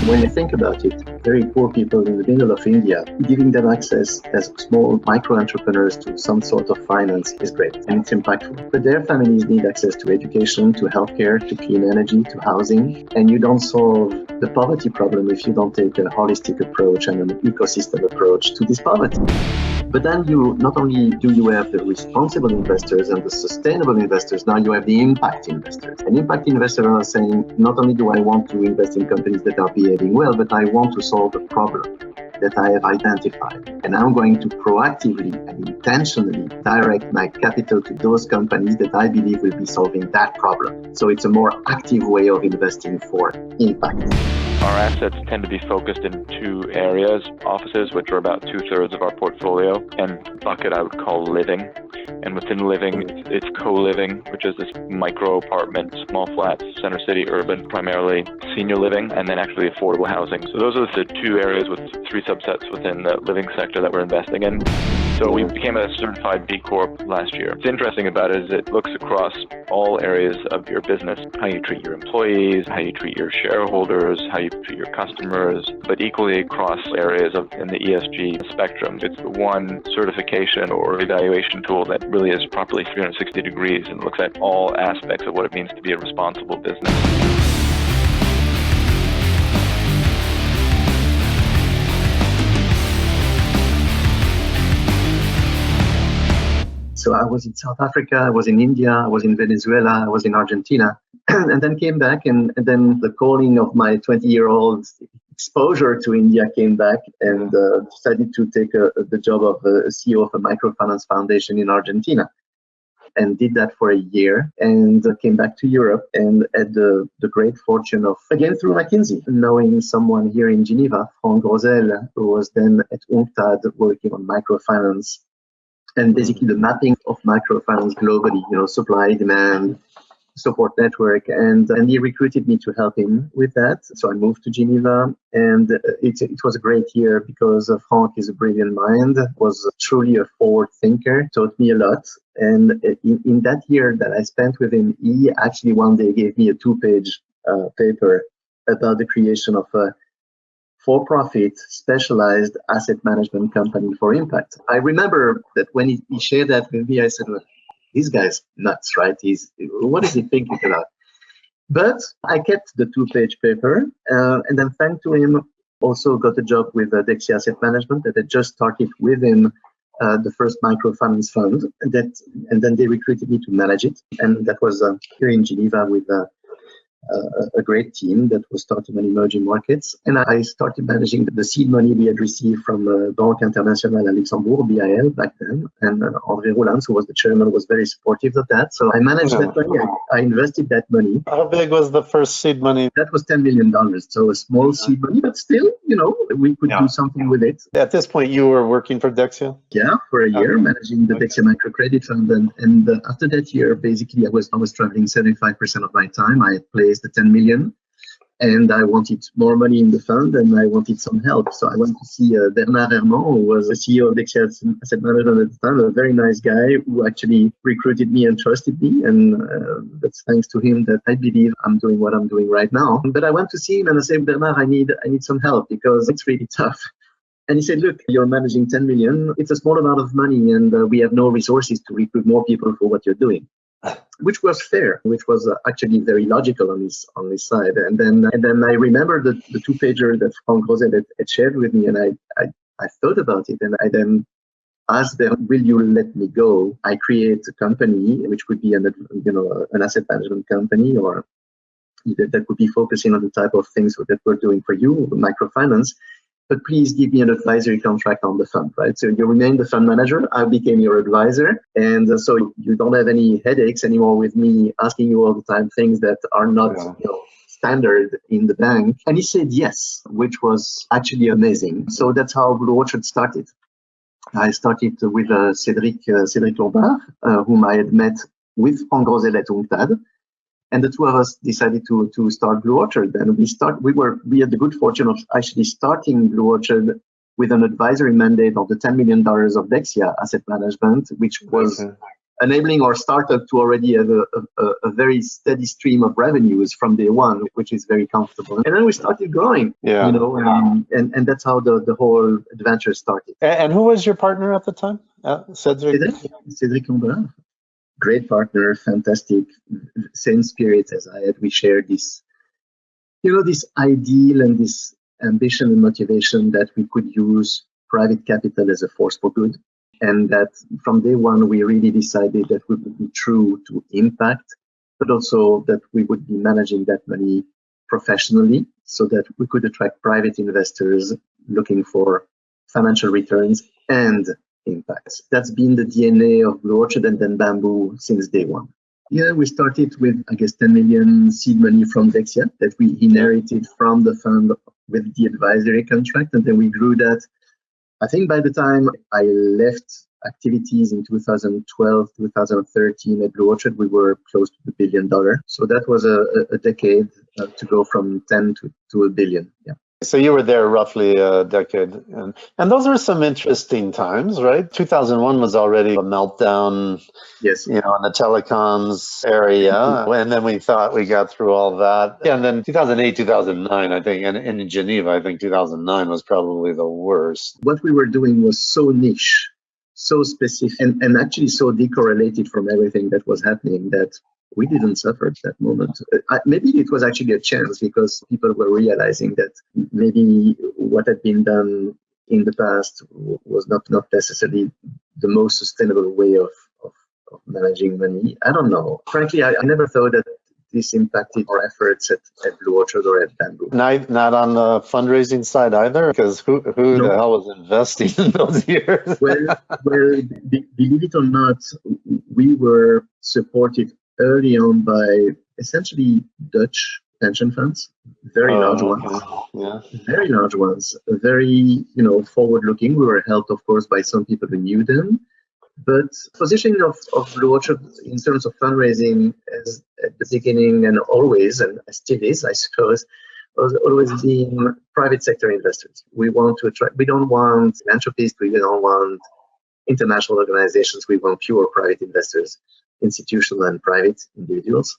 When you think about it, very poor people in the middle of India, giving them access as small micro entrepreneurs to some sort of finance is great and it's impactful. But their families need access to education, to healthcare, to clean energy, to housing. And you don't solve the poverty problem if you don't take a holistic approach and an ecosystem approach to this poverty. But then you not only do you have the responsible investors and the sustainable investors, now you have the impact investors. And impact investors are saying, not only do I want to invest in companies that are behaving well, but I want to solve a problem that I have identified. And I'm going to proactively and intentionally direct my capital to those companies that I believe will be solving that problem. So it's a more active way of investing for impact. Our assets tend to be focused in two areas: offices, which are about 2/3 of our portfolio, and bucket I would call living. And within living, it's co-living, which is this micro apartment, small flats, center city, urban, primarily senior living, and then actually affordable housing. So those are the two areas with three subsets within the living sector that we're investing in. So we became a certified B Corp last year. What's interesting about it is it looks across all areas of your business: how you treat your employees, how you treat your shareholders, how you treat your customers, but equally across areas in the ESG spectrum. It's the one certification or evaluation tool that really is properly 360 degrees and looks at all aspects of what it means to be a responsible business. So I was in South Africa, I was in India, I was in Venezuela, I was in Argentina, and then came back, and then the calling of my 20-year-old exposure to India came back, and decided to take the job of CEO of a microfinance foundation in Argentina, and did that for a year, and came back to Europe and had the great fortune of, again through McKinsey, knowing someone here in Geneva, Franck Rosel, who was then at UNCTAD working on microfinance, and basically the mapping of microfinance globally, supply, demand, support network, and he recruited me to help him with that. So I moved to Geneva, and it was a great year because Franck is a brilliant mind, was truly a forward thinker, taught me a lot. And in that year that I spent with him, he actually one day gave me a 2-page paper about the creation of a for-profit specialized asset management company for impact. I remember that when he shared that with me, I said, well, this guy's nuts, right? What is he thinking about? But I kept the 2-page paper, and then thanks to him, also got a job with Dexia Asset Management that had just started within the first microfinance fund, and then they recruited me to manage it. And that was here in Geneva with a great team that was starting on emerging markets. And I started managing the seed money we had received from Banque Internationale à Luxembourg, BIL, back then. And André Roulans, who was the chairman, was very supportive of that. So I managed that money. I invested that money. How big was the first seed money? That was $10 million. So a small seed money, but still, we could do something with it. At this point, you were working for Dexia? Yeah, for a year, managing the Dexia Microcredit Fund. And after that year, basically, I was traveling 75% of my time. I had placed the 10 million, and I wanted more money in the fund, and I wanted some help. So I went to see Bernard Herman, who was the CEO of Dexia Asset Management at the time, a very nice guy who actually recruited me and trusted me. And that's thanks to him that I believe I'm doing what I'm doing right now. But I went to see him and I said, Bernard, I need some help because it's really tough. And he said, look, you're managing 10 million. It's a small amount of money, and we have no resources to recruit more people for what you're doing. Which was fair, which was actually very logical on his side. And then I remember the 2-pager that Franck Rosel had shared with me, and I thought about it, and I then asked them, will you let me go? I create a company, which would be an asset management company, or that would be focusing on the type of things that we're doing for you, microfinance. But please give me an advisory contract on the fund, right? So you remain the fund manager. I became your advisor. And so you don't have any headaches anymore with me asking you all the time things that are not standard in the bank. And he said yes, which was actually amazing. So that's how Blue Orchard started. I started with Cédric Lombard, whom I had met with Franck Rosel at UNCTAD. And the two of us decided to start Blue Orchard. And we had the good fortune of actually starting Blue Orchard with an advisory mandate of the $10 million of Dexia Asset Management, which was enabling our startup to already have a very steady stream of revenues from day one, which is very comfortable. And then we started growing, and that's how the whole adventure started. And who was your partner at the time? Cedric? Cedric Lambert. Great partner, fantastic, same spirit as I had. We shared this, this ideal and this ambition and motivation that we could use private capital as a force for good. And that from day one, we really decided that we would be true to impact, but also that we would be managing that money professionally so that we could attract private investors looking for financial returns and impacts. That's been the DNA of Blue Orchard and then Bamboo since day one. Yeah, we started with, 10 million seed money from Dexia that we inherited from the fund with the advisory contract. And then we grew that. I think by the time I left activities in 2012, 2013 at Blue Orchard, we were close to $1 billion. So that was a decade to go from 10 to $1 billion. Yeah. So you were there roughly a decade. And those were some interesting times, right? 2001 was already a meltdown, yes, in the telecoms area. And then we thought we got through all that. And then 2008, 2009, I think, and in Geneva, I think 2009 was probably the worst. What we were doing was so niche, so specific, and actually so decorrelated from everything that was happening that we didn't suffer at that moment. Maybe it was actually a chance because people were realizing that maybe what had been done in the past was not necessarily the most sustainable way of managing money. I don't know. Frankly, I never thought that this impacted our efforts at Blue Orchard or at Bamboo. Not on the fundraising side either, because who the hell was investing in those years? well, believe it or not, we were supported early on by essentially Dutch pension funds, very large ones, very large ones, very forward-looking. We were helped, of course, by some people who knew them. But positioning of Blue Orchard in terms of fundraising as at the beginning and always, and still is, I suppose, was always being private sector investors. We want to attract. We don't want philanthropists. We don't want international organizations. We want pure private investors, institutional and private individuals.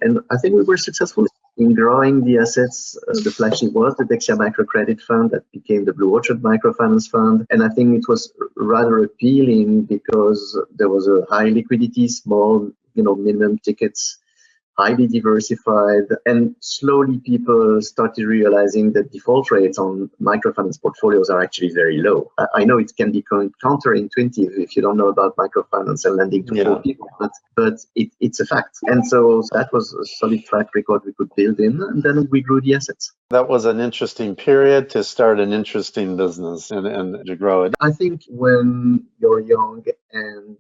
And I think we were successful in growing the assets. The flagship was the Dexia Microcredit Fund that became the Blue Orchard Microfinance Fund. And I think it was rather appealing because there was a high liquidity, small, minimum tickets, highly diversified, and slowly people started realizing that default rates on microfinance portfolios are actually very low. I know it can be counterintuitive if you don't know about microfinance and lending to poor people, but it's a fact. And so that was a solid track record we could build in, and then we grew the assets. That was an interesting period to start an interesting business and to grow it. I think when you're young and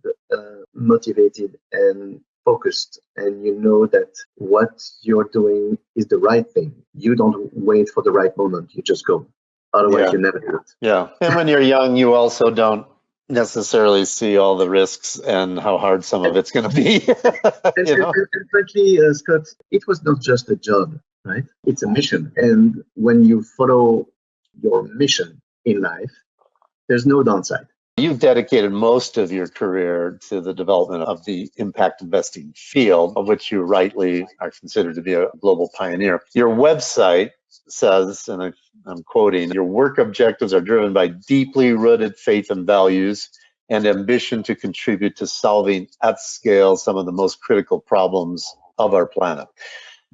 motivated and focused, and you know that what you're doing is the right thing, you don't wait for the right moment, you just go. Otherwise, you never do it. Yeah. And when you're young, you also don't necessarily see all the risks and how hard some of it's going to be. And frankly, Scott, it was not just a job, right? It's a mission. And when you follow your mission in life, there's no downside. You've dedicated most of your career to the development of the impact investing field, of which you rightly are considered to be a global pioneer. Your website says, and I'm quoting, your work objectives are driven by deeply rooted faith and values and ambition to contribute to solving at scale some of the most critical problems of our planet.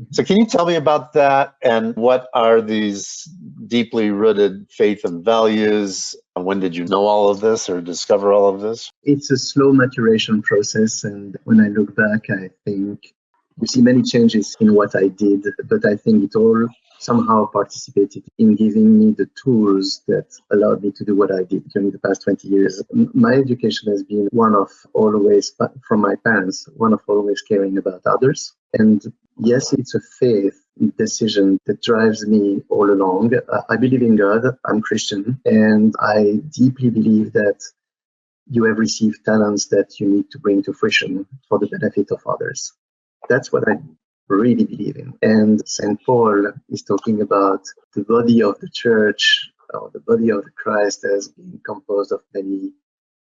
So can you tell me about that, and what are these deeply rooted faith and values? When did you know all of this or discover all of this? It's a slow maturation process, and when I look back, I think you see many changes in what I did, but I think it all somehow participated in giving me the tools that allowed me to do what I did during the past 20 years. My education has been one of always, from my parents, one of always caring about others. And yes, it's a faith decision that drives me all along. I believe in God, I'm Christian, and I deeply believe that you have received talents that you need to bring to fruition for the benefit of others. That's what I really believe in. And St. Paul is talking about the body of the church, or the body of the Christ, as being composed of many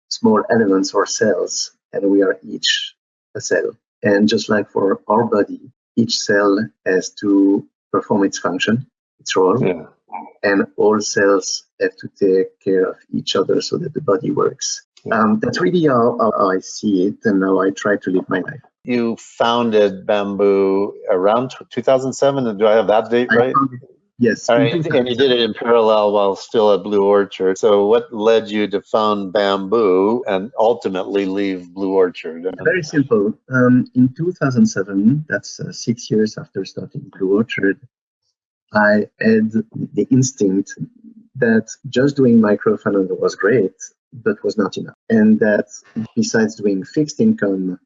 small elements or cells. and we are each a cell. And just like for our body, each cell has to perform its function, its role, and all cells have to take care of each other so that the body works. That's really how I see it and how I try to live my life. You founded Bamboo around 2007, do I have that date right? Yes. All right, and you did it in parallel while still at Blue Orchard. So what led you to found Bamboo and ultimately leave Blue Orchard? Very simple. In 2007, that's 6 years after starting Blue Orchard, I had the instinct that just doing microfinance was great, but was not enough. And that besides doing fixed income,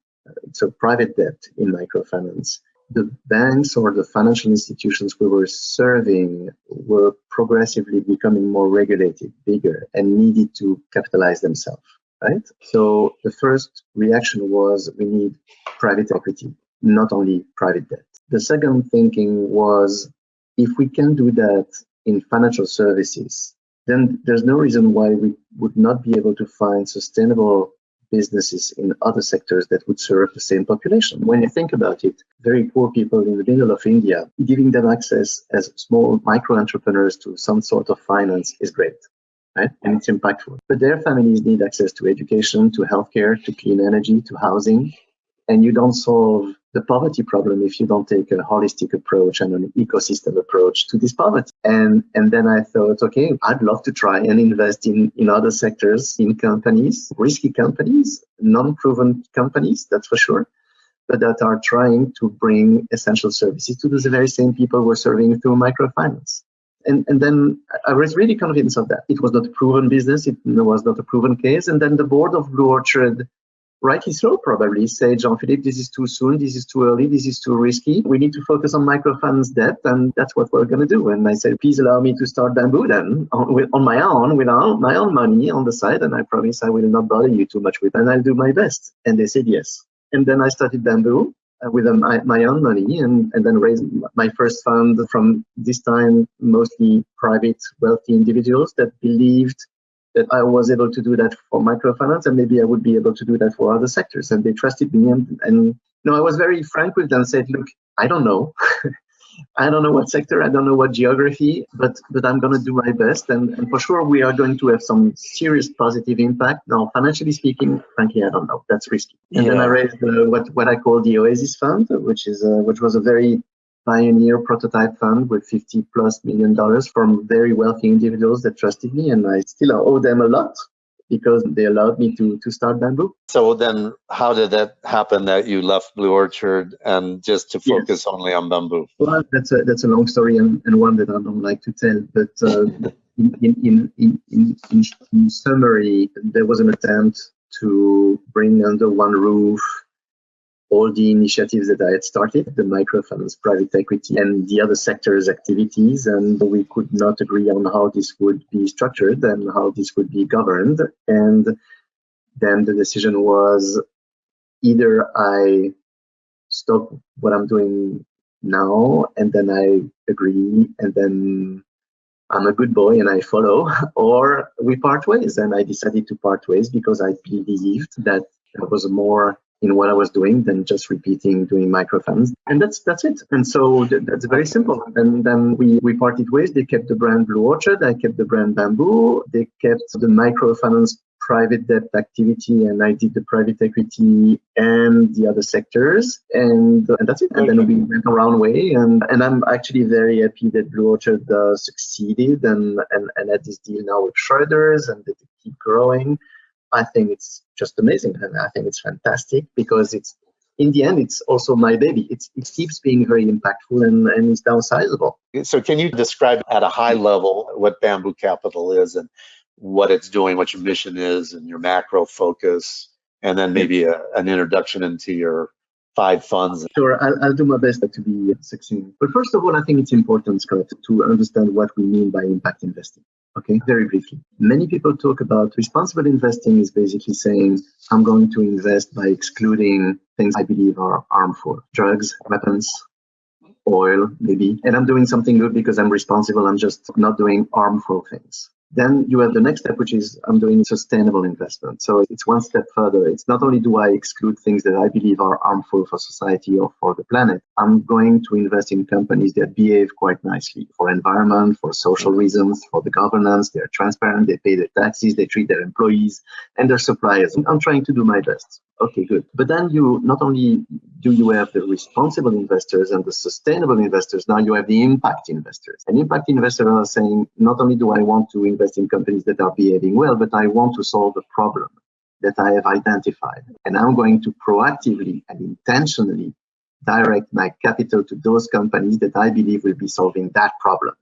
so private debt in microfinance, the banks or the financial institutions we were serving were progressively becoming more regulated, bigger, and needed to capitalize themselves, right? So the first reaction was we need private equity, not only private debt. The second thinking was if we can do that in financial services, then there's no reason why we would not be able to find sustainable businesses in other sectors that would serve the same population. When you think about it, very poor people in the middle of India, giving them access as small micro entrepreneurs to some sort of finance is great, right? And it's impactful. But their families need access to education, to healthcare, to clean energy, to housing. And you don't solve the poverty problem if you don't take a holistic approach and an ecosystem approach to this poverty. And then I thought, okay, I'd love to try and invest in other sectors, in companies, risky companies, non-proven companies, that's for sure, but that are trying to bring essential services to the very same people we're serving through microfinance. And then I was really convinced of that. It was not a proven business. It was not a proven case. And then the board of Blue Orchard, rightly so, probably say, Jean-Philippe, this is too soon, this is too early, this is too risky. We need to focus on microfinance debt, and that's what we're going to do. And I said, please allow me to start Bamboo then on my own, without my own money on the side, and I promise I will not bother you too much with it, and I'll do my best. And they said yes. And then I started Bamboo with my own money, and then raised my first fund from this time, mostly private, wealthy individuals that believed that I was able to do that for microfinance, and maybe I would be able to do that for other sectors. And they trusted me. And I was very frank with them and said, look, I don't know. I don't know what sector, I don't know what geography, but I'm going to do my best. And for sure, we are going to have some serious positive impact. Now, financially speaking, frankly, I don't know. That's risky. And then I raised what I call the Oasis Fund, which was a very pioneer prototype fund with $50+ million from very wealthy individuals that trusted me, and I still owe them a lot because they allowed me to start Bamboo. So then how did that happen that you left Blue Orchard and just to focus only on Bamboo? Well, that's a long story and one that I don't like to tell, but in summary, there was an attempt to bring under one roof all the initiatives that I had started, the microfinance, private equity, and the other sectors' activities, and we could not agree on how this would be structured and how this would be governed. And then the decision was either I stop what I'm doing now, and then I agree, and then I'm a good boy and I follow, or we part ways. And I decided to part ways because I believed that there was more in what I was doing than just doing microfinance. And that's it. And so that's very simple. And then we parted ways. They kept the brand Blue Orchard. I kept the brand Bamboo. They kept the microfinance private debt activity, and I did the private equity and the other sectors. And that's it. And then we went our own way. And I'm actually very happy that Blue Orchard succeeded and had this deal now with Schroders, and that they keep growing. I think it's just amazing, and I think it's fantastic because it's, in the end, it's also my baby. It keeps being very impactful and it's downsizable. So can you describe at a high level what Bamboo Capital is and what it's doing, what your mission is and your macro focus, and then maybe an introduction into your 5 funds? Sure, I'll do my best to be succinct. But first of all, I think it's important, Scott, to understand what we mean by impact investing. Okay, very briefly. Many people talk about responsible investing is basically saying, I'm going to invest by excluding things I believe are harmful, drugs, weapons, oil, maybe. And I'm doing something good because I'm responsible. I'm just not doing harmful things. Then you have the next step, which is I'm doing sustainable investment. So it's one step further. It's not only do I exclude things that I believe are harmful for society or for the planet, I'm going to invest in companies that behave quite nicely for environment, for social reasons, for the governance. They're transparent, they pay their taxes, they treat their employees and their suppliers. I'm trying to do my best. Okay, good. But then you not only do you have the responsible investors and the sustainable investors, now you have the impact investors. And impact investors are saying, not only do I want to invest in companies that are behaving well, but I want to solve a problem that I have identified. And I'm going to proactively and intentionally direct my capital to those companies that I believe will be solving that problem.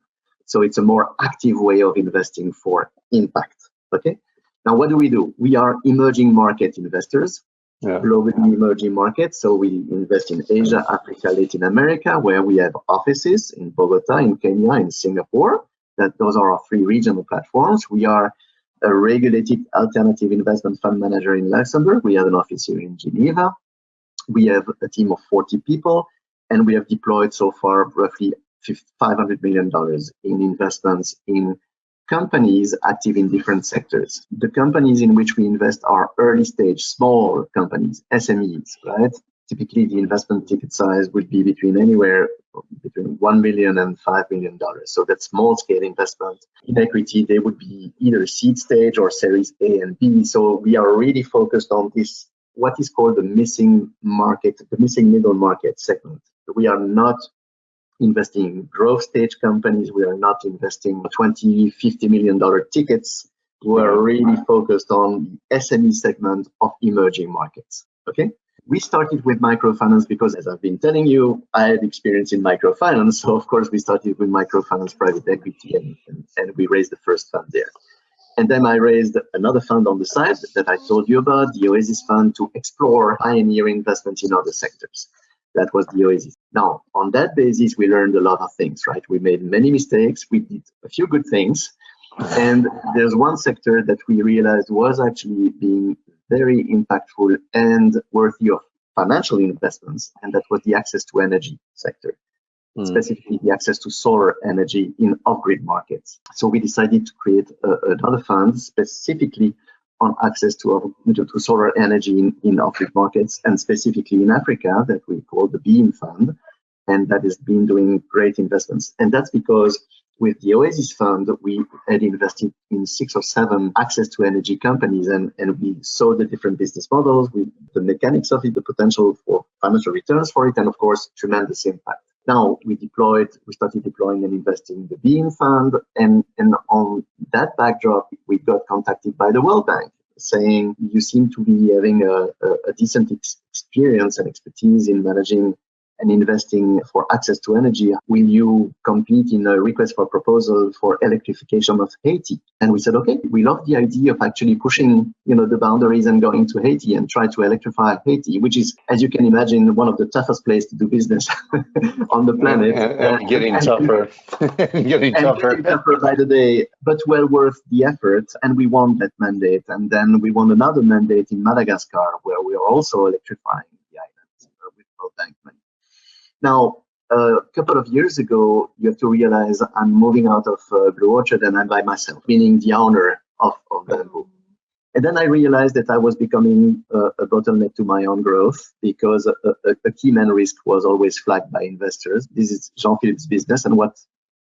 So it's a more active way of investing for impact. Okay. Now, what do? We are emerging market investors. Globally emerging markets. So we invest in Asia, Africa, Latin America, where we have offices in Bogota, in Kenya, in Singapore. Those are our three regional platforms. We are a regulated alternative investment fund manager in Luxembourg. We have an office here in Geneva. We have a team of 40 people, and we have deployed so far roughly $500 million in investments in companies active in different sectors. The companies in which we invest are early stage, small companies, SMEs, right? Typically, the investment ticket size would be anywhere between $1 million and $5 million. So that's small scale investment. In equity, they would be either seed stage or series A and B. So we are really focused on this, what is called the missing middle market segment. We are not investing in growth stage companies. We are not investing $20, $50 million tickets. We are really focused on the SME segment of emerging markets. Okay. We started with microfinance because, as I've been telling you, I had experience in microfinance. So, of course, we started with microfinance private equity and we raised the first fund there. And then I raised another fund on the side that I told you about, the Oasis Fund, to explore pioneering investments in other sectors. That was the Oasis. Now, on that basis, we learned a lot of things, right? We made many mistakes. We did a few good things. And there's one sector that we realized was actually being very impactful and worthy of financial investments, and that was the access to energy sector, specifically the access to solar energy in off-grid markets. So we decided to create another fund specifically on access to solar energy in off-grid markets, and specifically in Africa, that we call the Beam Fund, and that has been doing great investments. And that's because with the Oasis Fund, we had invested in 6 or 7 access to energy companies, and we saw the different business models, the mechanics of it, the potential for financial returns for it, and of course, tremendous impact. Now we started deploying and investing in the Beam Fund, and on that backdrop, we got contacted by the World Bank saying, you seem to be having a decent experience and expertise in managing and investing for access to energy. Will you compete in a request for proposal for electrification of Haiti? And we said, okay, we love the idea of actually pushing, the boundaries and going to Haiti and try to electrify Haiti, which is, as you can imagine, one of the toughest places to do business on the planet. And getting tougher. Getting tougher by the day, but well worth the effort. And we won that mandate. And then we won another mandate in Madagascar, where we are also electrifying the island with World Bank money. Now, a couple of years ago, you have to realize I'm moving out of Blue Orchard and I'm by myself, meaning the owner of Bamboo. And then I realized that I was becoming a bottleneck to my own growth, because a key man risk was always flagged by investors. This is Jean-Philippe's business, and what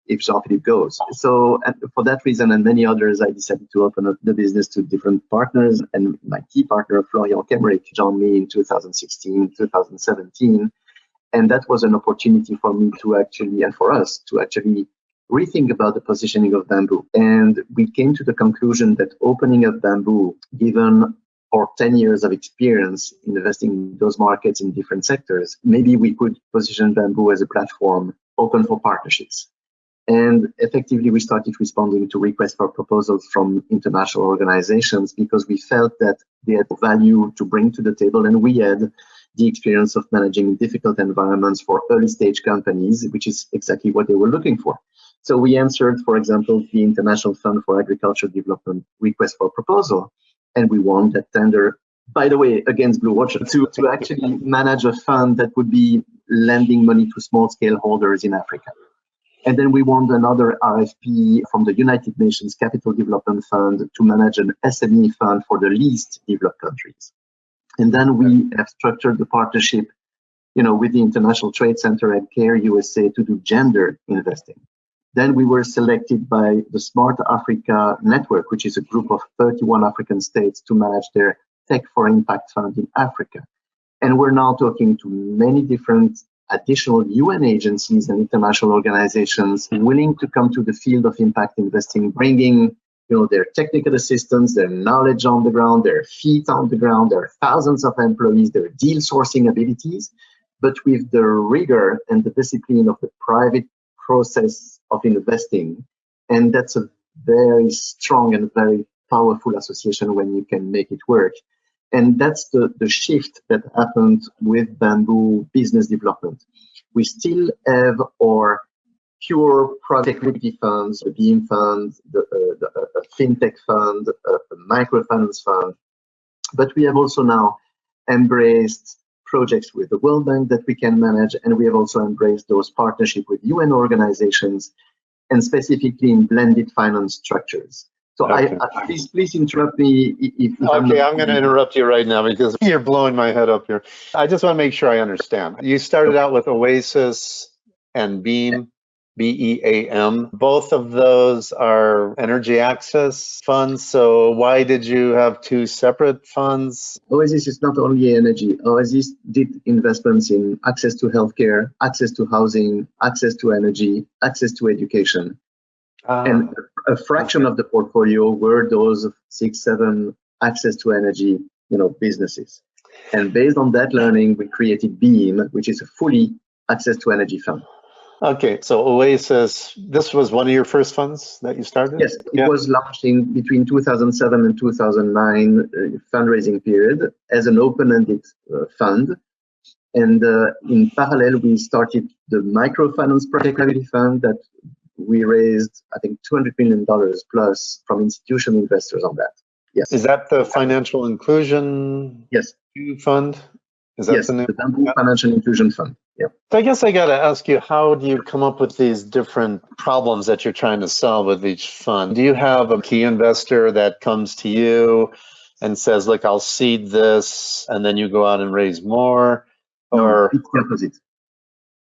if Jean-Philippe goes? So for that reason and many others, I decided to open up the business to different partners. And my key partner, Florian Kemmerich, joined me in 2016, 2017. And that was an opportunity for me to actually, and for us to actually rethink about the positioning of Bamboo. And we came to the conclusion that opening up Bamboo, given our 10 years of experience in investing in those markets in different sectors, maybe we could position Bamboo as a platform open for partnerships. And effectively, we started responding to requests for proposals from international organizations because we felt that they had value to bring to the table, and we had the experience of managing difficult environments for early stage companies, which is exactly what they were looking for. So we answered, for example, the International Fund for Agricultural Development request for proposal, and we won that tender, by the way, against Blue Orchard, to actually manage a fund that would be lending money to small scale holders in Africa. And then we won another RFP from the United Nations Capital Development Fund to manage an SME fund for the least developed countries. And then we have structured the partnership, with the International Trade Center and CARE USA to do gender investing. Then we were selected by the Smart Africa Network, which is a group of 31 African states, to manage their Tech for Impact Fund in Africa. And we're now talking to many different additional UN agencies and international organizations willing to come to the field of impact investing, bringing their technical assistance, their knowledge on the ground, their feet on the ground, their thousands of employees, their deal sourcing abilities, but with the rigor and the discipline of the private process of investing. And that's a very strong and very powerful association when you can make it work. And that's the shift that happened with Bamboo business development. We still have our pure private equity funds, the Beam Fund, the FinTech Fund, the Microfinance Fund. But we have also now embraced projects with the World Bank that we can manage, and we have also embraced those partnerships with UN organizations, and specifically in blended finance structures. So okay. Please interrupt me if I'm going to interrupt you right now because you're blowing my head up here. I just want to make sure I understand. You started out with Oasis and Beam, BEAM. Both of those are energy access funds. So why did you have two separate funds? Oasis is not only energy. Oasis did investments in access to healthcare, access to housing, access to energy, access to education. And a fraction of the portfolio were those 6, 7 access to energy, businesses. And based on that learning, we created Beam, which is a fully access to energy fund. Okay, so Oasis, this was one of your first funds that you started? Yes, it was launched in between 2007 and 2009 fundraising period as an open-ended fund. And in parallel, we started the Microfinance Private Equity Fund that we raised, I think, $200 million plus from institutional investors on that. Yes. Is that the Financial Inclusion Fund? Is that the Bamboo Financial Inclusion Fund. Yeah. So I guess I got to ask you, how do you come up with these different problems that you're trying to solve with each fund? Do you have a key investor that comes to you and says, look, I'll seed this, and then you go out and raise more? Or no, it's the opposite.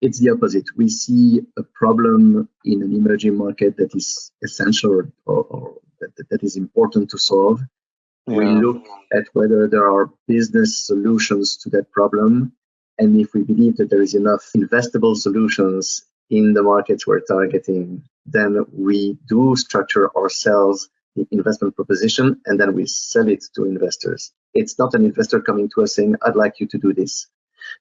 It's the opposite. We see a problem in an emerging market that is essential or that is important to solve. Yeah. We look at whether there are business solutions to that problem. And if we believe that there is enough investable solutions in the markets we're targeting, then we do structure ourselves the investment proposition, and then we sell it to investors. It's not an investor coming to us saying, I'd like you to do this.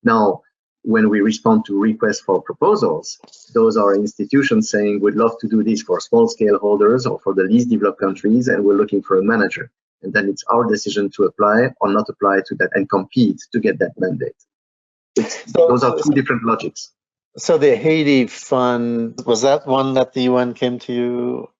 Now, when we respond to requests for proposals, those are institutions saying, we'd love to do this for small scale holders or for the least developed countries, and we're looking for a manager. And then it's our decision to apply or not apply to that and compete to get that mandate. Those are two different logics. So the Haiti fund, was that one that the UN came to you?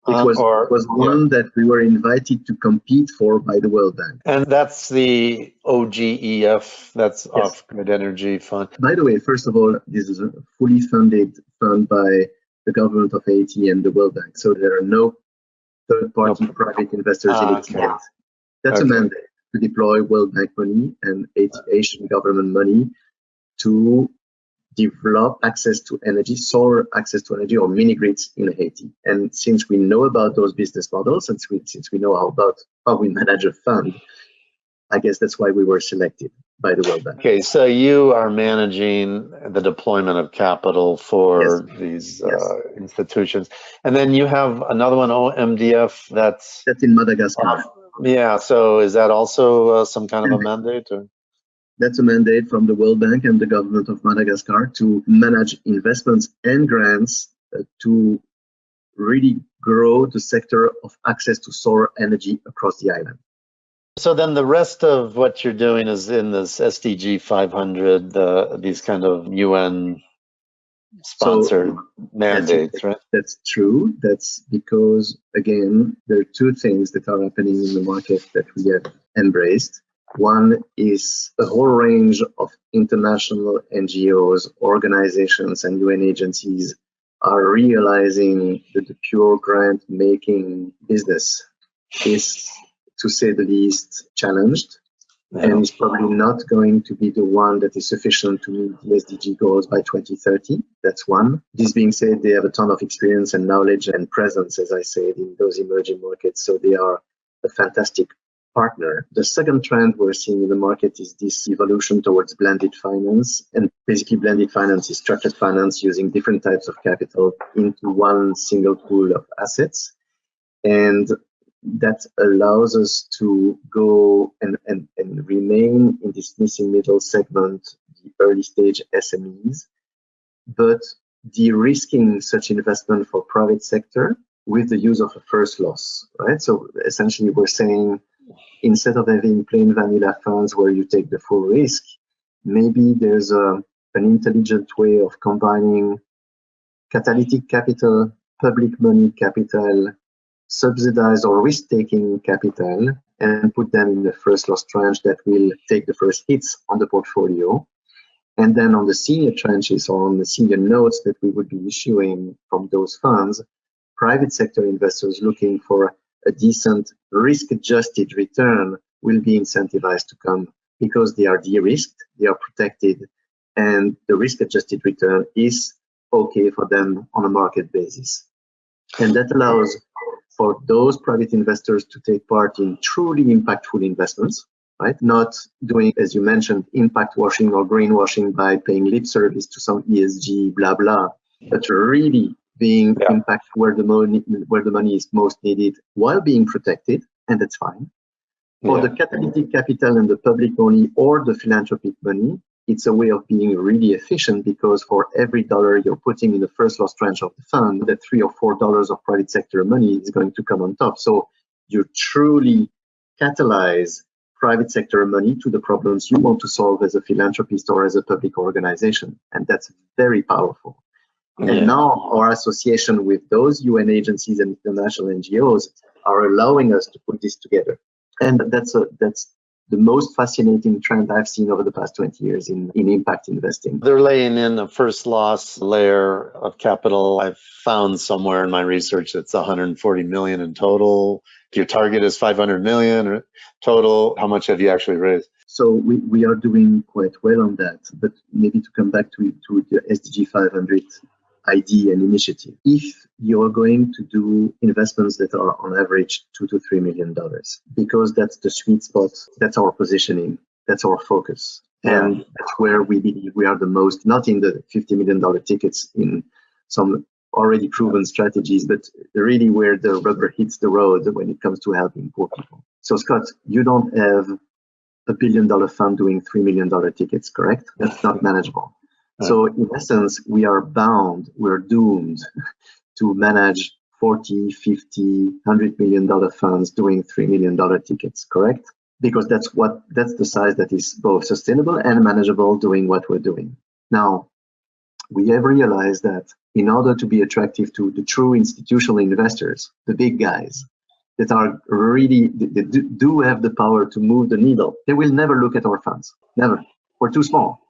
It was one that we were invited to compete for by the World Bank. And that's the OGEF, that's Off-Grid Energy Fund. By the way, first of all, this is a fully funded fund by the government of Haiti and the World Bank. So there are no third-party private investors in it yet. That's a mandate to deploy World Bank money and Haitian government money to develop access to energy, solar access to energy, or mini grids in Haiti. And since we know about those business models, and since we know how we manage a fund, I guess that's why we were selected by the World Bank. Okay, so you are managing the deployment of capital for these institutions. And then you have another one, OMDF, that's in Madagascar. Yeah, so is that also some kind of a mandate? Or? That's a mandate from the World Bank and the government of Madagascar to manage investments and grants to really grow the sector of access to solar energy across the island. So then the rest of what you're doing is in this SDG 500, these kind of UN sponsored mandates, right? That's true. That's because, again, there are two things that are happening in the market that we have embraced. One is a whole range of international NGOs, organizations, and UN agencies are realizing that the pure grant making business is, to say the least, challenged. And is probably not going to be the one that is sufficient to meet the SDG goals by 2030. That's one. This being said, they have a ton of experience and knowledge and presence, as I said, in those emerging markets. So they are a fantastic partner. The second trend we're seeing in the market is this evolution towards blended finance. And basically blended finance is structured finance using different types of capital into one single pool of assets. And that allows us to go and remain in this missing middle segment, the early stage SMEs, but de-risking such investment for private sector with the use of a first loss, right? So essentially we're saying, instead of having plain vanilla funds where you take the full risk, maybe there's an intelligent way of combining catalytic capital, public money capital, subsidized or risk-taking capital, and put them in the first loss tranche that will take the first hits on the portfolio. And then on the senior tranches or on the senior notes that we would be issuing from those funds, private sector investors looking for a decent risk-adjusted return will be incentivized to come because they are de-risked, they are protected, and the risk-adjusted return is okay for them on a market basis. And that allows for those private investors to take part in truly impactful investments, right? Not doing, as you mentioned, impact washing or greenwashing by paying lip service to some ESG blah blah, but really being impact where the money is most needed while being protected, and that's fine. For the catalytic capital and the public money or the philanthropic money, it's a way of being really efficient because for every dollar you're putting in the first loss tranche of the fund, that $3 or $4 of private sector money is going to come on top. So you truly catalyze private sector money to the problems you want to solve as a philanthropist or as a public organization. And that's very powerful. And now our association with those UN agencies and international NGOs are allowing us to put this together. And that's the most fascinating trend I've seen over the past 20 years in impact investing. They're laying in a first loss layer of capital. I've found somewhere in my research it's 140 million in total. Your target is 500 million total. How much have you actually raised? So we are doing quite well on that. But maybe to come back to the SDG 500 idea and initiative. If you're going to do investments that are on average $2 to $3 million, because that's the sweet spot, that's our positioning, that's our focus. And that's where we believe we are the most, not in the $50 million tickets in some already proven strategies, but really where the rubber hits the road when it comes to helping poor people. So Scott, you don't have a $1 billion fund doing $3 million tickets, correct? That's not manageable. So in essence, we are bound, we're doomed to manage 40, 50, $100 million funds doing $3 million tickets, correct? Because that's the size that is both sustainable and manageable doing what we're doing. Now, we have realized that in order to be attractive to the true institutional investors, the big guys that are really, they do have the power to move the needle, they will never look at our funds, never. We're too small.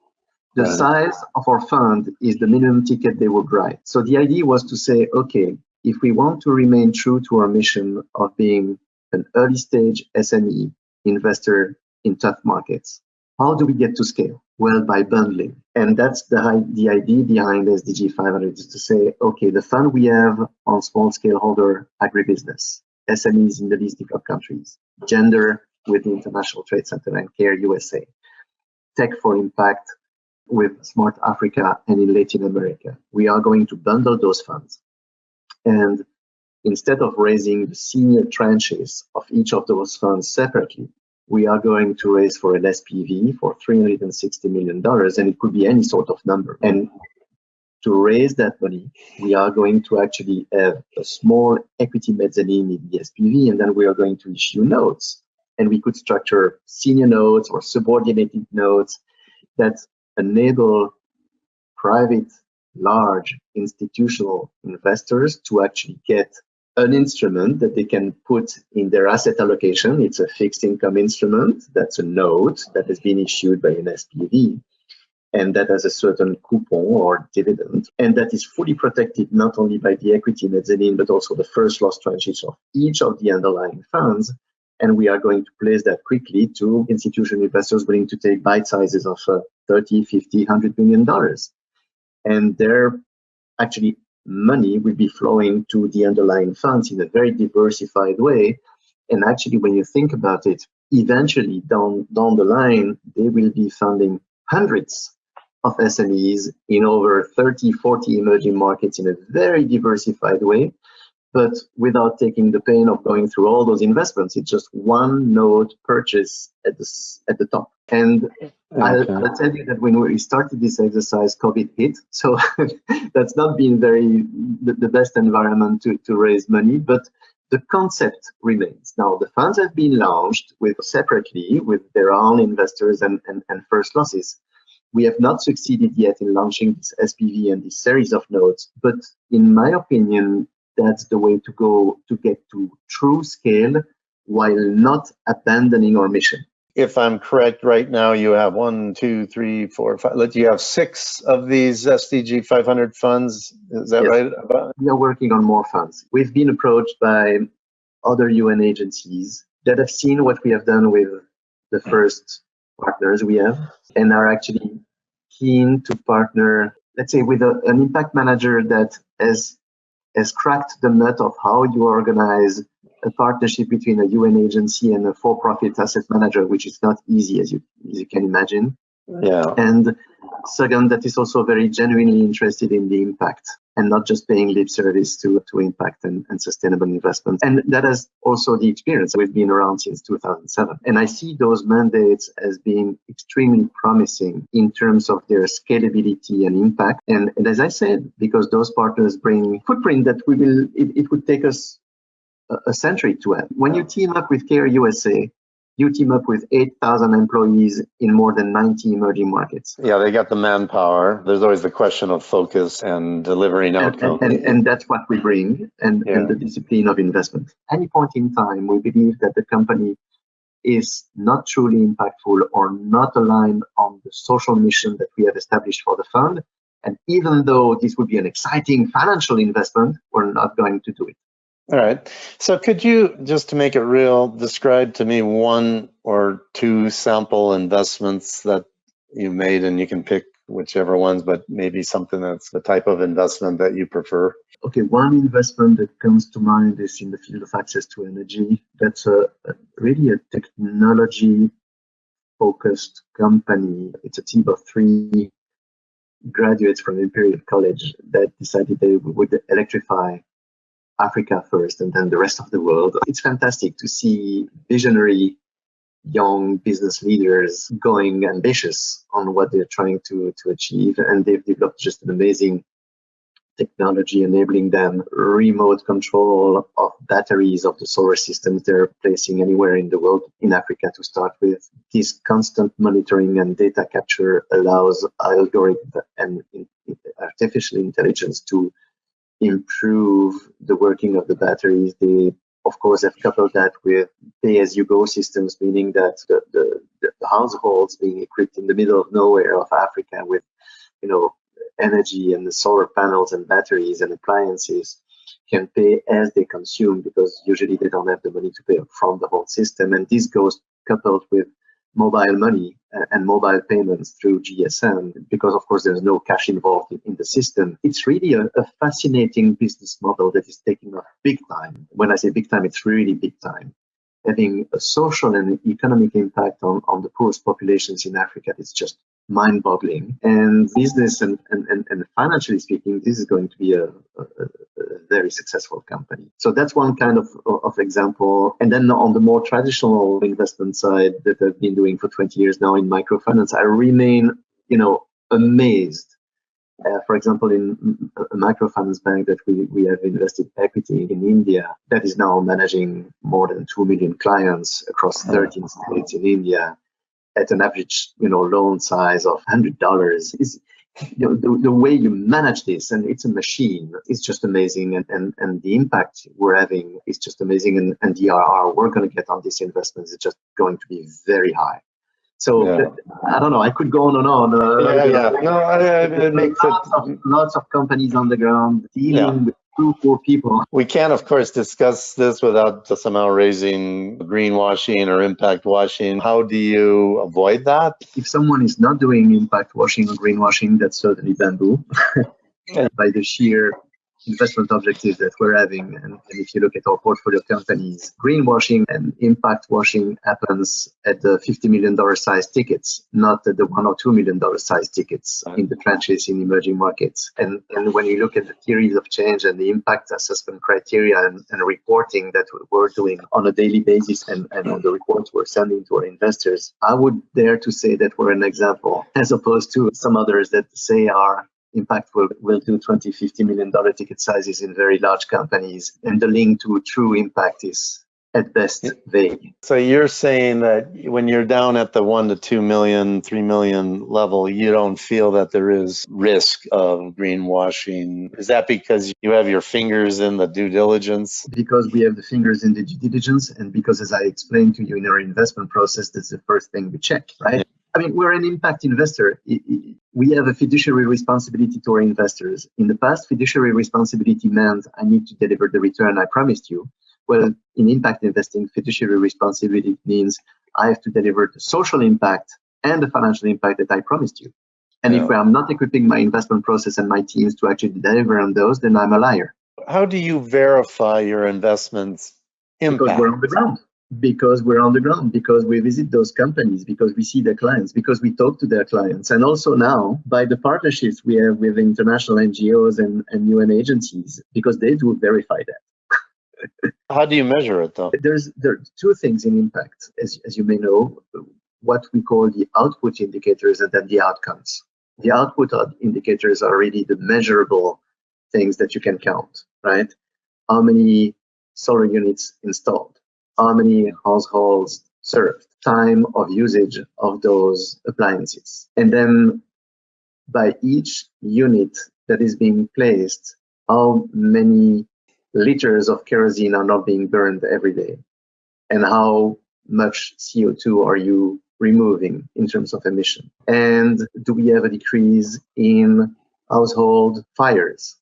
The size of our fund is the minimum ticket they would write. So the idea was to say, okay, if we want to remain true to our mission of being an early stage SME investor in tough markets, how do we get to scale? Well, by bundling. And that's the idea behind SDG 500 is to say, okay, the fund we have on small scale holder agribusiness, SMEs in the least developed countries, gender with the International Trade Center and CARE USA, tech for impact with Smart Africa and in Latin America. We are going to bundle those funds. And instead of raising the senior tranches of each of those funds separately, we are going to raise for an SPV for $360 million, and it could be any sort of number. And to raise that money, we are going to actually have a small equity mezzanine in the SPV, and then we are going to issue notes. And we could structure senior notes or subordinated notes that enable private, large institutional investors to actually get an instrument that they can put in their asset allocation. It's a fixed income instrument. That's a note that has been issued by an SPV. and that has a certain coupon or dividend, and that is fully protected not only by the equity mezzanine, but also the first loss tranches of each of the underlying funds. And we are going to place that quickly to institutional investors willing to take bite sizes of 30, 50, $100 million. And their actually money will be flowing to the underlying funds in a very diversified way. And actually, when you think about it, eventually down the line, they will be funding hundreds of SMEs in over 30, 40 emerging markets in a very diversified way, but without taking the pain of going through all those investments. It's just one node purchase at the top. And I'll tell you that when we started this exercise, COVID hit. So that's not been the best environment to raise money, but the concept remains. Now, the funds have been launched separately with their own investors and first losses. We have not succeeded yet in launching this SPV and this series of nodes, but in my opinion, that's the way to go to get to true scale while not abandoning our mission. If I'm correct, right now you have 1, 2, 3, 4, 5. You have 6 of these SDG 500 funds. Is that right? We are working on more funds. We've been approached by other UN agencies that have seen what we have done with the first partners we have and are actually keen to partner, let's say, with an impact manager that has cracked the nut of how you organize a partnership between a UN agency and a for-profit asset manager, which is not easy, as you can imagine. Yeah. And second, that is also very genuinely interested in the impact and not just paying lip service to impact and sustainable investments. And that is also the experience. We've been around since 2007. And I see those mandates as being extremely promising in terms of their scalability and impact. And as I said, because those partners bring footprint that it would take us a century to add. When you team up with Care USA, you team up with 8,000 employees in more than 90 emerging markets. Yeah, they got the manpower. There's always the question of focus and delivering outcomes. And that's what we bring, and the discipline of investment. At any point in time, we believe that the company is not truly impactful or not aligned on the social mission that we have established for the fund. And even though this would be an exciting financial investment, we're not going to do it. All right. So could you, just to make it real, describe to me 1 or 2 sample investments that you made, and you can pick whichever ones, but maybe something that's the type of investment that you prefer? Okay, one investment that comes to mind is in the field of access to energy. That's really a technology-focused company. It's a team of 3 graduates from Imperial College that decided they would electrify Africa first and then the rest of the world. It's fantastic to see visionary young business leaders going ambitious on what they're trying to achieve. And they've developed just an amazing technology enabling them remote control of batteries of the solar systems they're placing anywhere in the world, in Africa to start with. This constant monitoring and data capture allows algorithm and artificial intelligence to improve the working of the batteries. They, of course, have coupled that with pay-as-you-go systems, meaning that the households being equipped in the middle of nowhere of Africa with, energy and the solar panels and batteries and appliances can pay as they consume, because usually they don't have the money to pay from the whole system. And this goes coupled with mobile money and mobile payments through GSM, because of course there's no cash involved in the system. It's really a fascinating business model that is taking off big time. When I say big time, it's really big time. Having a social and economic impact on the poorest populations in Africa is just mind-boggling. And business and financially speaking, this is going to be a very successful company. So that's one kind of example. And then on the more traditional investment side that I've been doing for 20 years now in microfinance, I remain, amazed. For example, in a microfinance bank that we have invested equity in India, that is now managing more than 2 million clients across 13 states in India at an average, loan size of $100. Is the way you manage this, and it's a machine. It's just amazing, and the impact we're having is just amazing, and the IRR we're going to get on these investments is just going to be very high. So I don't know. I could go on and on. It makes lots of companies on the ground dealing with poor people. We can't, of course, discuss this without somehow raising greenwashing or impact washing. How do you avoid that? If someone is not doing impact washing or greenwashing, that's certainly Bamboo. By the sheer investment objectives that we're having. And if you look at our portfolio companies, greenwashing and impact washing happens at the $50 million size tickets, not at the $1 or $2 million size tickets in the trenches in emerging markets. And when you look at the theories of change and the impact assessment criteria and reporting that we're doing on a daily basis and on the reports we're sending to our investors, I would dare to say that we're an example, as opposed to some others that say are impact will do $20, $50 million ticket sizes in very large companies, and the link to true impact is at best vague. So you're saying that when you're down at the 1 to 2 million, 3 million level, you don't feel that there is risk of greenwashing. Is that because you have your fingers in the due diligence? Because we have the fingers in the due diligence, and because, as I explained to you in our investment process, that's the first thing we check, right? Yeah. I mean, we're an impact investor. We have a fiduciary responsibility to our investors. In the past, fiduciary responsibility meant I need to deliver the return I promised you. Well, in impact investing, fiduciary responsibility means I have to deliver the social impact and the financial impact that I promised you. And if I'm not equipping my investment process and my teams to actually deliver on those, then I'm a liar. How do you verify your investments' impact? Because we're on the ground. Because we're on the ground, because we visit those companies, because we see their clients, because we talk to their clients. And also now, by the partnerships we have with international NGOs and UN agencies, because they do verify that. How do you measure it, though? There are two things in impact, as you may know, what we call the output indicators and then the outcomes. The output indicators are really the measurable things that you can count, right? How many solar units installed? How many households served, time of usage of those appliances. And then by each unit that is being placed, how many liters of kerosene are not being burned every day, and how much CO2 are you removing in terms of emission? And do we have a decrease in household fires?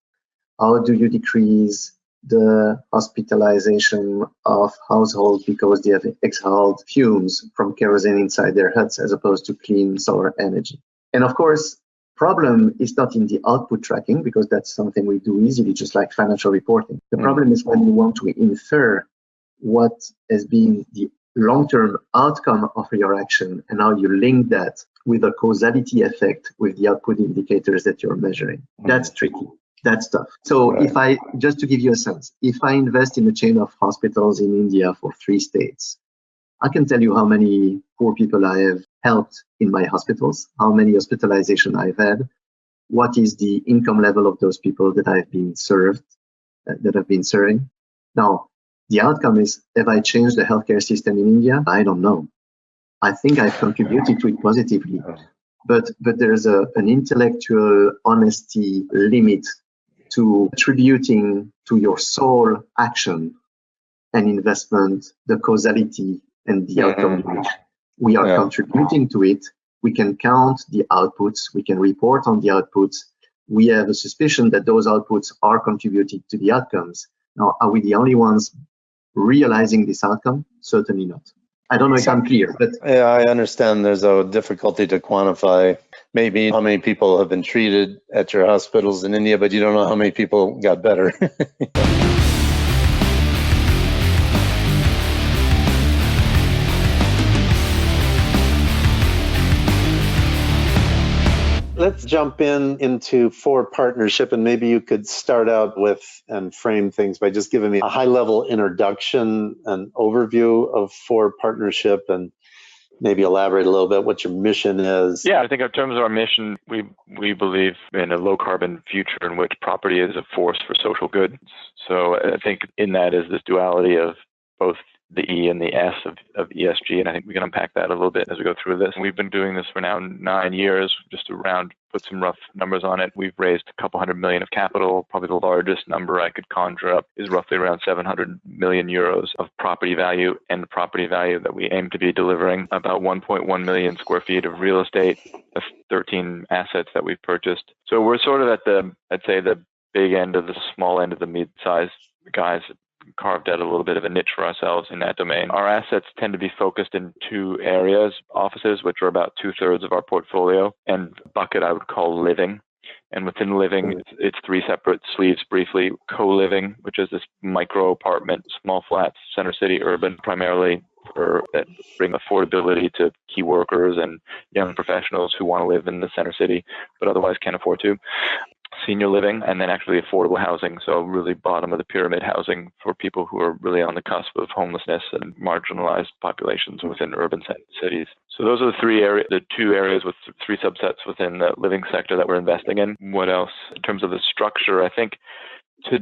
How do you decrease the hospitalization of households because they have exhaled fumes from kerosene inside their huts as opposed to clean solar energy? And of course, problem is not in the output tracking, because that's something we do easily, just like financial reporting. The problem is when you want to infer what has been the long-term outcome of your action and how you link that with a causality effect with the output indicators that you're measuring. That's tricky. That's tough. So just to give you a sense, if I invest in a chain of hospitals in India for 3 states, I can tell you how many poor people I have helped in my hospitals, how many hospitalizations I've had, what is the income level of those people that I've been served, that I've been serving. Now, the outcome is, have I changed the healthcare system in India? I don't know. I think I've contributed to it positively, but there's an intellectual honesty limit to attributing to your sole action and investment the causality and the outcome. We are contributing to it. We can count the outputs. We can report on the outputs. We have a suspicion that those outputs are contributing to the outcomes. Now, are we the only ones realizing this outcome? Certainly not. I don't know if I'm clear, but yeah, I understand there's a difficulty to quantify maybe how many people have been treated at your hospitals in India, but you don't know how many people got better. Let's jump into FORE Partnership, and maybe you could start out with and frame things by just giving me a high-level introduction and overview of FORE Partnership, and maybe elaborate a little bit what your mission is. Yeah, I think in terms of our mission, we believe in a low-carbon future in which property is a force for social good. So I think in that is this duality of both the E and the S of ESG, and I think we can unpack that a little bit as we go through this. We've been doing this for now 9 years, just to put some rough numbers on it. We've raised a couple $100 million of capital. Probably the largest number I could conjure up is roughly around 700 million euros of property value, and the property value that we aim to be delivering about 1.1 million square feet of real estate, 13 assets that we've purchased. So we're sort of at the big end of the small end of the mid-sized guys, carved out a little bit of a niche for ourselves in that domain. Our assets tend to be focused in two areas: offices, which are about 2/3 of our portfolio, and bucket I would call living. And within living, it's three separate sleeves briefly: co-living, which is this micro apartment, small flats, center city, urban, primarily that bring affordability to key workers and young professionals who want to live in the center city, but otherwise can't afford to. Senior living, and then actually affordable housing, so really bottom of the pyramid housing for people who are really on the cusp of homelessness and marginalized populations within urban cities. So those are the two areas with three subsets within the living sector that we're investing in. What else? In terms of the structure, I think to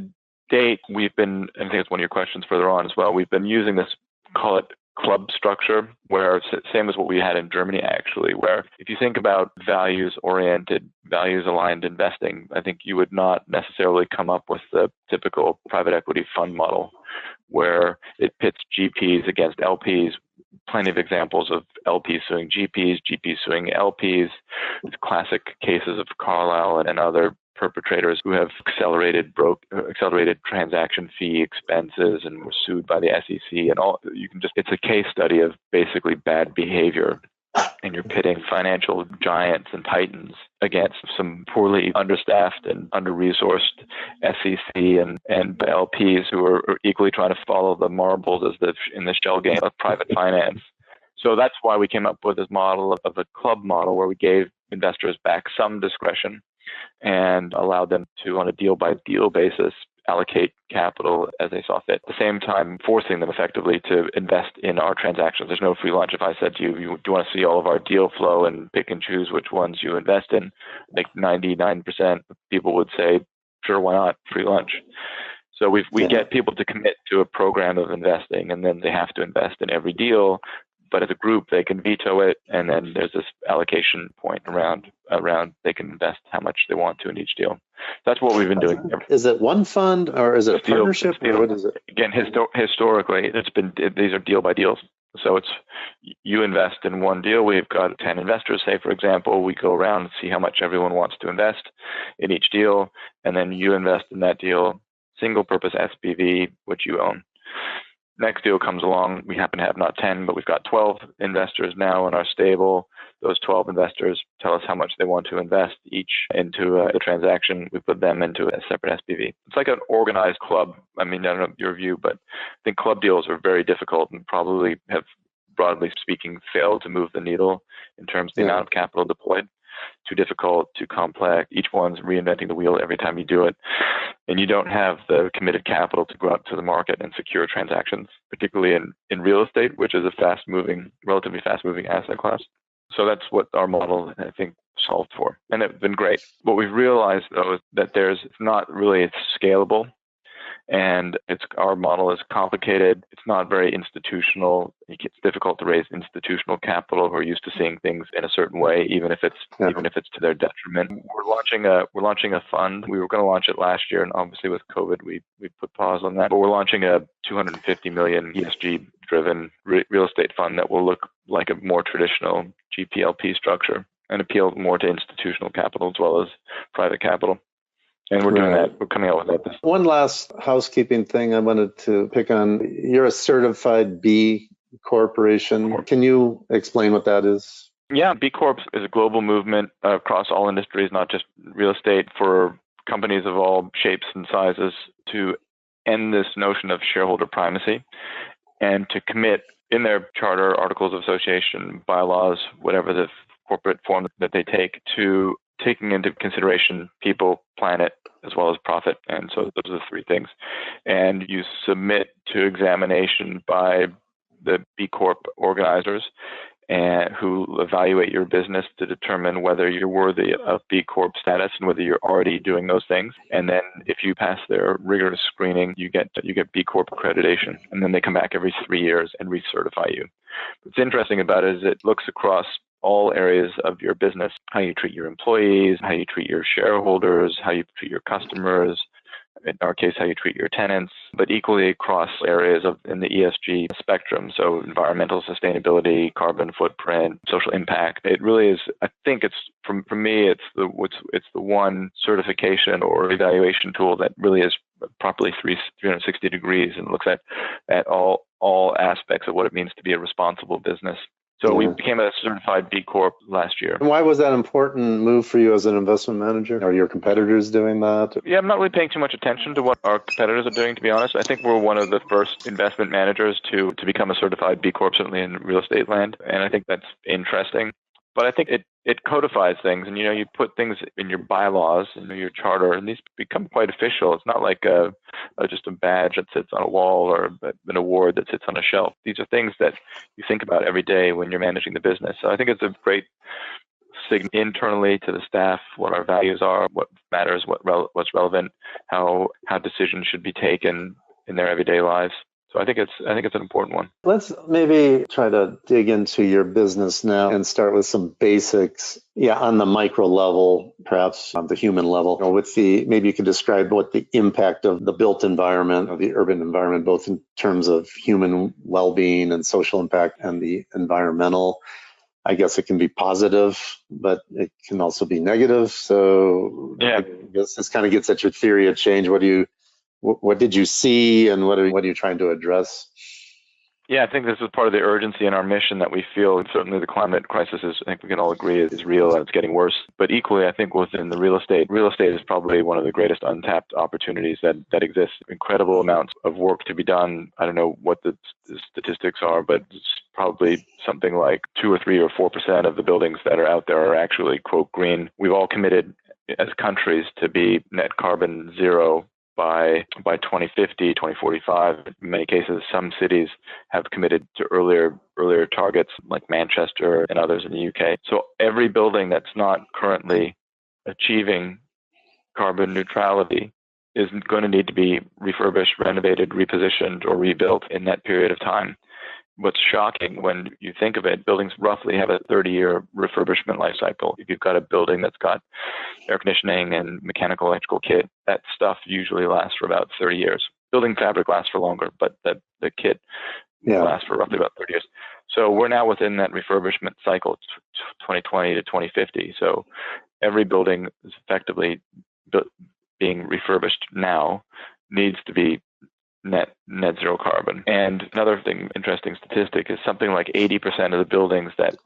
date, I think it's one of your questions further on as well, we've been using this, call it club structure, where same as what we had in Germany, actually, where if you think about values-oriented, values-aligned investing, I think you would not necessarily come up with the typical private equity fund model where it pits GPs against LPs. Plenty of examples of LPs suing GPs, GPs suing LPs, classic cases of Carlyle and other perpetrators who have accelerated transaction fee expenses and were sued by the SEC and all. It's a case study of basically bad behavior, and you're pitting financial giants and titans against some poorly understaffed and under-resourced SEC and LPs who are equally trying to follow the marbles in the shell game of private finance. So that's why we came up with this model of a club model where we gave investors back some discretion and allowed them to, on a deal-by-deal basis, allocate capital as they saw fit. At the same time, forcing them effectively to invest in our transactions. There's no free lunch. If I said to you, do you want to see all of our deal flow and pick and choose which ones you invest in, I think 99% of people would say, sure, why not? Free lunch. So we get people to commit to a program of investing, and then they have to invest in every deal. But as a group, they can veto it, and then there's this allocation point around they can invest how much they want to in each deal. That's what we've been doing. Is it one fund, or is it a partnership, or what is it? Again, historically, these are deal by deals. So it's you invest in one deal. We've got 10 investors, say, for example. We go around and see how much everyone wants to invest in each deal, and then you invest in that deal, single purpose SPV, which you own. Next deal comes along. We happen to have not 10, but we've got 12 investors now in our stable. Those 12 investors tell us how much they want to invest each into the transaction. We put them into a separate SPV. It's like an organized club. I mean, I don't know your view, but I think club deals are very difficult and probably have, broadly speaking, failed to move the needle in terms of the amount of capital deployed. Too difficult, too complex. Each one's reinventing the wheel every time you do it. And you don't have the committed capital to go out to the market and secure transactions, particularly in real estate, which is a relatively fast-moving asset class. So that's what our model, I think, solved for. And it's been great. What we've realized, though, is that it's not really scalable. And our model is complicated. It's not very institutional. It's difficult to raise institutional capital who are used to seeing things in a certain way, even if it's to their detriment. We're launching a fund. We were going to launch it last year, and obviously with COVID, we put pause on that. But we're launching a 250 million ESG-driven real estate fund that will look like a more traditional GPLP structure and appeal more to institutional capital as well as private capital. And we're doing that. We're coming out with that. One last housekeeping thing I wanted to pick on. You're a certified B Corporation. Can you explain what that is? Yeah, B Corp is a global movement across all industries, not just real estate, for companies of all shapes and sizes to end this notion of shareholder primacy and to commit in their charter, articles of association, bylaws, whatever the corporate form that they take, to taking into consideration people, planet, as well as profit. And so those are the three things. And you submit to examination by the B Corp organizers. and who evaluate your business to determine whether you're worthy of B Corp status and whether you're already doing those things. And then if you pass their rigorous screening, you get B Corp accreditation. And then they come back every 3 years and recertify you. What's interesting about it is it looks across all areas of your business, how you treat your employees, how you treat your shareholders, how you treat your customers, in our case, how you treat your tenants, but equally across areas in the ESG spectrum. So environmental sustainability, carbon footprint, social impact. It really is, I think it's, for me, it's the one certification or evaluation tool that really is properly 360 degrees and looks at all aspects of what it means to be a responsible business. So we became a certified B Corp last year. And why was that an important move for you as an investment manager? Are your competitors doing that? Yeah, I'm not really paying too much attention to what our competitors are doing, to be honest. I think we're one of the first investment managers to become a certified B Corp, certainly in real estate land. And I think that's interesting. But I think it codifies things, and you put things in your bylaws and your charter, and these become quite official. It's not like just a badge that sits on a wall or an award that sits on a shelf. These are things that you think about every day when you're managing the business. So I think it's a great signal internally to the staff what our values are, what matters, what's relevant, how decisions should be taken in their everyday lives. So I think it's an important one. Let's maybe try to dig into your business now and start with some basics. Yeah, on the micro level, perhaps on the human level. Maybe you could describe what the impact of the built environment or the urban environment, both in terms of human well-being and social impact and the environmental. I guess it can be positive, but it can also be negative. So yeah, I guess this kind of gets at your theory of change. What did you see, and what are you trying to address? Yeah, I think this is part of the urgency in our mission that we feel. Certainly the climate crisis I think we can all agree is real and it's getting worse. But equally, I think within the real estate is probably one of the greatest untapped opportunities that exists. Incredible amounts of work to be done. I don't know what the statistics are, but it's probably something like 2 or 3 or 4% of the buildings that are out there are actually, quote, green. We've all committed as countries to be net carbon zero by 2050, 2045. In many cases, some cities have committed to earlier targets like Manchester and others in the UK. So every building that's not currently achieving carbon neutrality is going to need to be refurbished, renovated, repositioned, or rebuilt in that period of time. What's shocking when you think of it, buildings roughly have a 30-year refurbishment life cycle. If you've got a building that's got air conditioning and mechanical electrical kit, that stuff usually lasts for about 30 years. Building fabric lasts for longer, but the kit lasts for roughly about 30 years. So we're now within that refurbishment cycle, 2020 to 2050. So every building is effectively being refurbished now needs to be net zero carbon. And another interesting statistic is something like 80% of the buildings that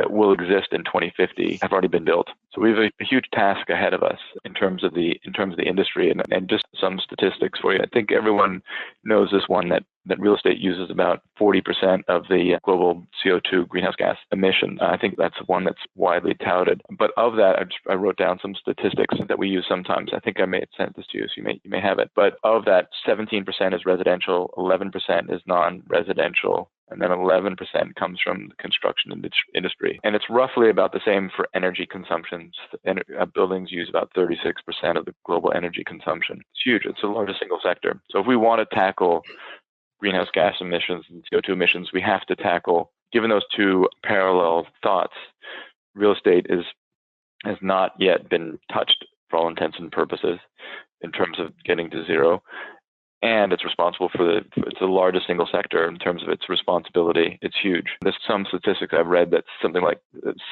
will exist in 2050 have already been built. So we have a huge task ahead of us in terms of the industry, and just some statistics for you. I think everyone knows this one that real estate uses about 40% of the global CO2 greenhouse gas emissions. I think that's one that's widely touted. But of that, I wrote down some statistics that we use sometimes. I think I may have sent this to you, so you may have it. But of that, 17% is residential, 11% is non-residential, and then 11% comes from the construction industry. And it's roughly about the same for energy consumption. Buildings use about 36% of the global energy consumption. It's huge. It's the largest single sector. So if we want to tackle greenhouse gas emissions and CO2 emissions, we have to tackle, given those two parallel thoughts, real estate has not yet been touched for all intents and purposes in terms of getting to zero. And it's responsible it's the largest single sector in terms of its responsibility. It's huge. There's some statistics I've read that's something like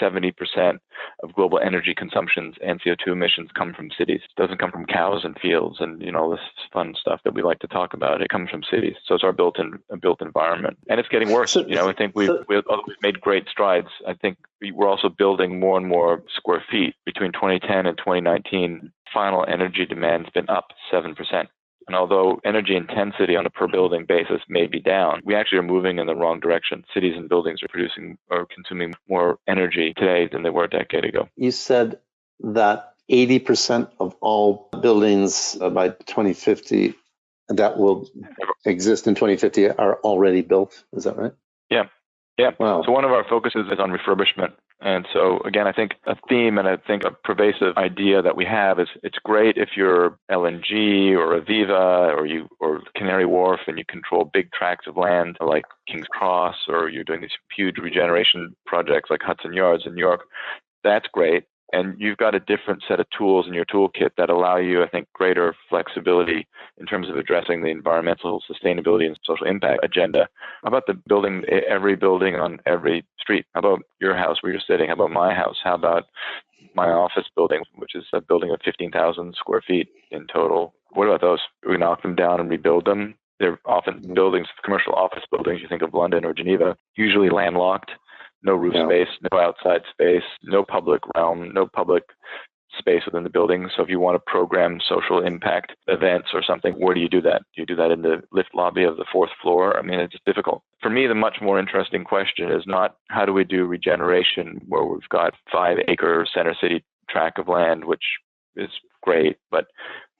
70% of global energy consumptions and CO2 emissions come from cities. It doesn't come from cows and fields and this fun stuff that we like to talk about. It comes from cities. So it's our built environment, and it's getting worse. I think we've made great strides. I think we're also building more and more square feet. Between 2010 and 2019, final energy demand's been up 7%. And although energy intensity on a per building basis may be down, we actually are moving in the wrong direction. Cities and buildings are consuming more energy today than they were a decade ago. You said that 80% of all buildings by 2050 that will exist in 2050 are already built. Is that right? Yeah. Yeah. Wow. So one of our focuses is on refurbishment. And so again, I think a theme and I think a pervasive idea that we have is it's great if you're LNG or Aviva or Canary Wharf and you control big tracts of land like King's Cross, or you're doing these huge regeneration projects like Hudson Yards in New York. That's great. And you've got a different set of tools in your toolkit that allow you, I think, greater flexibility in terms of addressing the environmental sustainability and social impact agenda. How about every building on every street? How about your house where you're sitting? How about my house? How about my office building, which is a building of 15,000 square feet in total? What about those? Do we knock them down and rebuild them? They're often buildings, commercial office buildings, you think of London or Geneva, usually landlocked. No roof space, no outside space, no public realm, no public space within the building. So if you want to program social impact events or something, where do you do that? Do you do that in the lift lobby of the fourth floor? I mean, it's difficult. For me, the much more interesting question is not how do we do regeneration where we've got 5-acre center city tract of land, which is great, but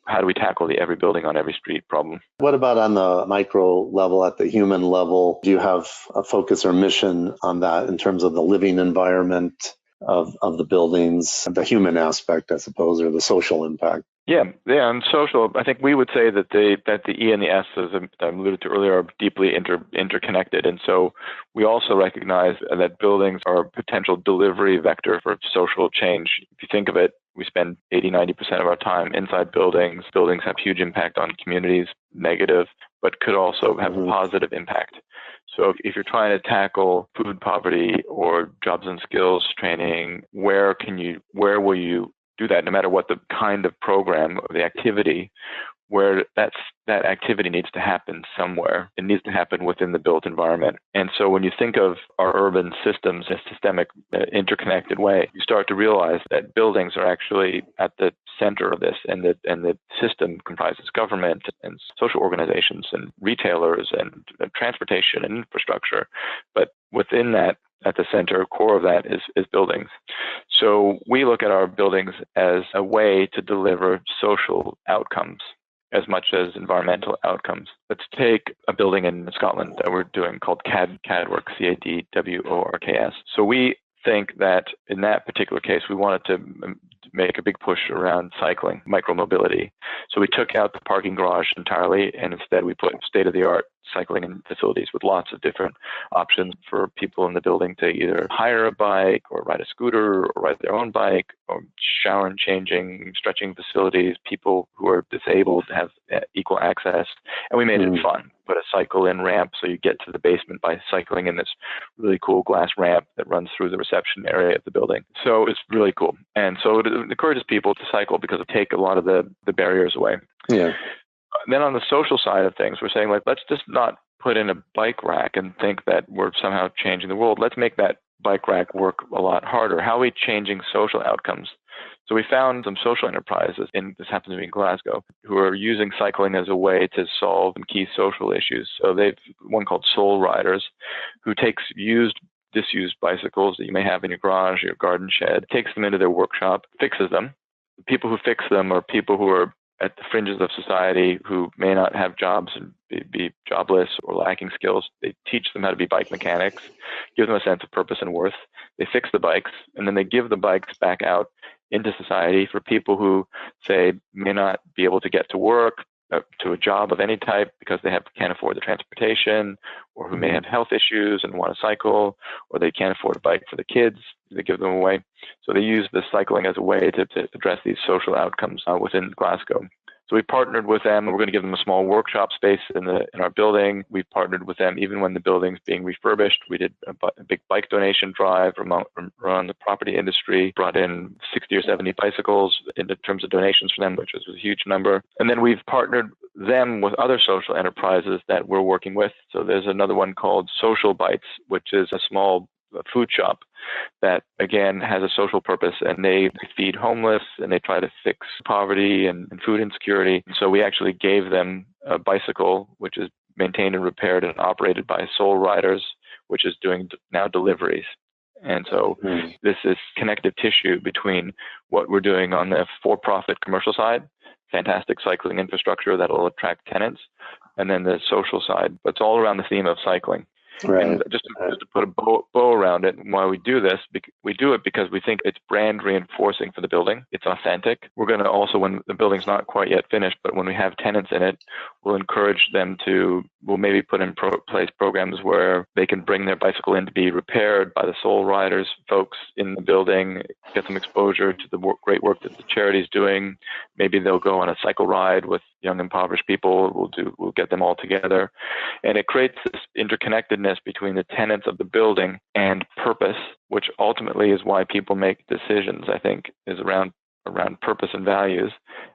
how do we tackle the every building on every street problem? What about on the micro level, at the human level? Do you have a focus or mission on that in terms of the living environment of the buildings, the human aspect, I suppose, or the social impact? Yeah, and social, I think we would say that the E and the S, as I alluded to earlier, are deeply interconnected. And so we also recognize that buildings are a potential delivery vector for social change. If you think of it, we spend 80-90% of our time inside buildings. Buildings have huge impact on communities, negative, but could also have a positive impact. So if you're trying to tackle food poverty or jobs and skills training, where will you do that, no matter what the kind of program or the activity, where that activity needs to happen somewhere. It needs to happen within the built environment. And so when you think of our urban systems in a systemic, interconnected way, you start to realize that buildings are actually at the center of this, and the system comprises government and social organizations and retailers and transportation and infrastructure. But within that, at the center, core of that is buildings. So we look at our buildings as a way to deliver social outcomes as much as environmental outcomes. Let's take a building in Scotland that we're doing called CADWorks, CADWORKS. So we think that in that particular case, we wanted to make a big push around cycling, micromobility. So we took out the parking garage entirely, and instead we put state-of-the-art cycling facilities with lots of different options for people in the building to either hire a bike or ride a scooter or ride their own bike, or shower and changing, stretching facilities. People who are disabled have equal access. And we made it fun. Put a cycle-in ramp so you get to the basement by cycling in this really cool glass ramp that runs through the reception area of the building. So it's really cool. And so it encourages people to cycle because it takes a lot of the barriers away. Yeah. Then on the social side of things, we're saying, like, let's just not put in a bike rack and think that we're somehow changing the world. Let's make that bike rack work a lot harder. How are we changing social outcomes? So we found some social enterprises, this happens to be in Glasgow, who are using cycling as a way to solve key social issues. So they've one called Soul Riders, who takes disused bicycles that you may have in your garage, your garden shed, takes them into their workshop, fixes them. The people who fix them are people who are at the fringes of society, who may not have jobs and be jobless or lacking skills. They teach them how to be bike mechanics, give them a sense of purpose and worth. They fix the bikes, and then they give the bikes back out into society for people who, say, may not be able to get to work, to a job of any type because they can't afford the transportation, or who may have health issues and want to cycle, or they can't afford a bike for the kids. They give them away. So they use the cycling as a way to address these social outcomes within Glasgow. So we partnered with them. We're going to give them a small workshop space in our building. We partnered with them even when the building's being refurbished. We did a big bike donation drive around the property industry, brought in 60 or 70 bicycles in terms of donations for them, which was a huge number. And then we've partnered them with other social enterprises that we're working with. So there's another one called Social Bites, which is a small food shop that, again, has a social purpose, and they feed homeless and they try to fix poverty and food insecurity. So we actually gave them a bicycle, which is maintained and repaired and operated by Soul Riders, which is doing now deliveries. And so this is connective tissue between what we're doing on the for-profit commercial side, fantastic cycling infrastructure that will attract tenants, and then the social side. But it's all around the theme of cycling. Right. And just to put a bow around it, why we do this, we do it because we think it's brand reinforcing for the building. It's authentic. We're going to also, when the building's not quite yet finished, but when we have tenants in it, we'll encourage them we'll maybe put in place programs where they can bring their bicycle in to be repaired by the Soul Riders folks in the building, get some exposure to the great work that the charity's doing. Maybe they'll go on a cycle ride with young impoverished people. We'll get them all together. And it creates this interconnectedness between the tenants of the building and purpose, which ultimately is why people make decisions, I think, is around purpose and values,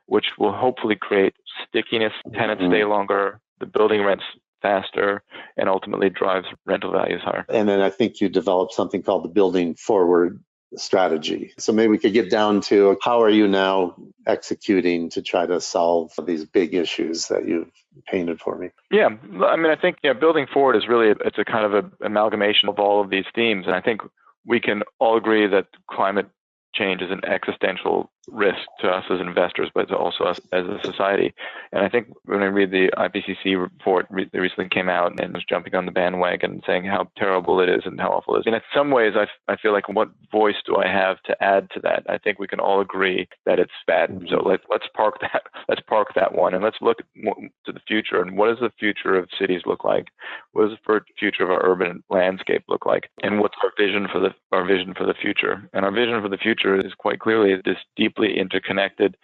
which will hopefully create stickiness. Tenants stay longer, the building rents faster, and ultimately drives rental values higher. And then I think you developed something called the Building Forward strategy. So maybe we could get down to how are you now executing to try to solve these big issues that you've painted for me? Yeah, I mean, I think Building Forward is really, it's a kind of an amalgamation of all of these themes. And I think we can all agree that climate change is an existential risk to us as investors, but also us as a society. And I think when I read the IPCC report that recently came out and was jumping on the bandwagon saying how terrible it is and how awful it is. And in some ways, I feel like, what voice do I have to add to that? I think we can all agree that it's bad. So let's park that. Let's park that one, and let's look to the future. And what does the future of cities look like? What does the future of our urban landscape look like? And what's our vision for the future? And our vision for the future is quite clearly this deeply interconnected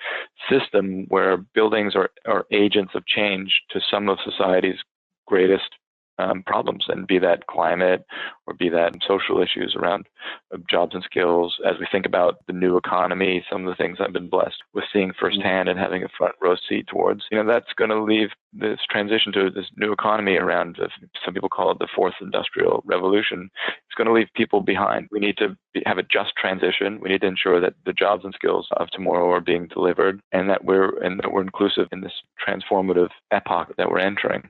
system where buildings are agents of change to some of society's greatest problems, and be that climate or be that social issues around jobs and skills. As we think about the new economy, some of the things I've been blessed with seeing firsthand and having a front row seat towards, that's going to leave this transition to this new economy around, some people call it the fourth industrial revolution. It's going to leave people behind. We need to have a just transition. We need to ensure that the jobs and skills of tomorrow are being delivered, and that we're inclusive in this transformative epoch that we're entering.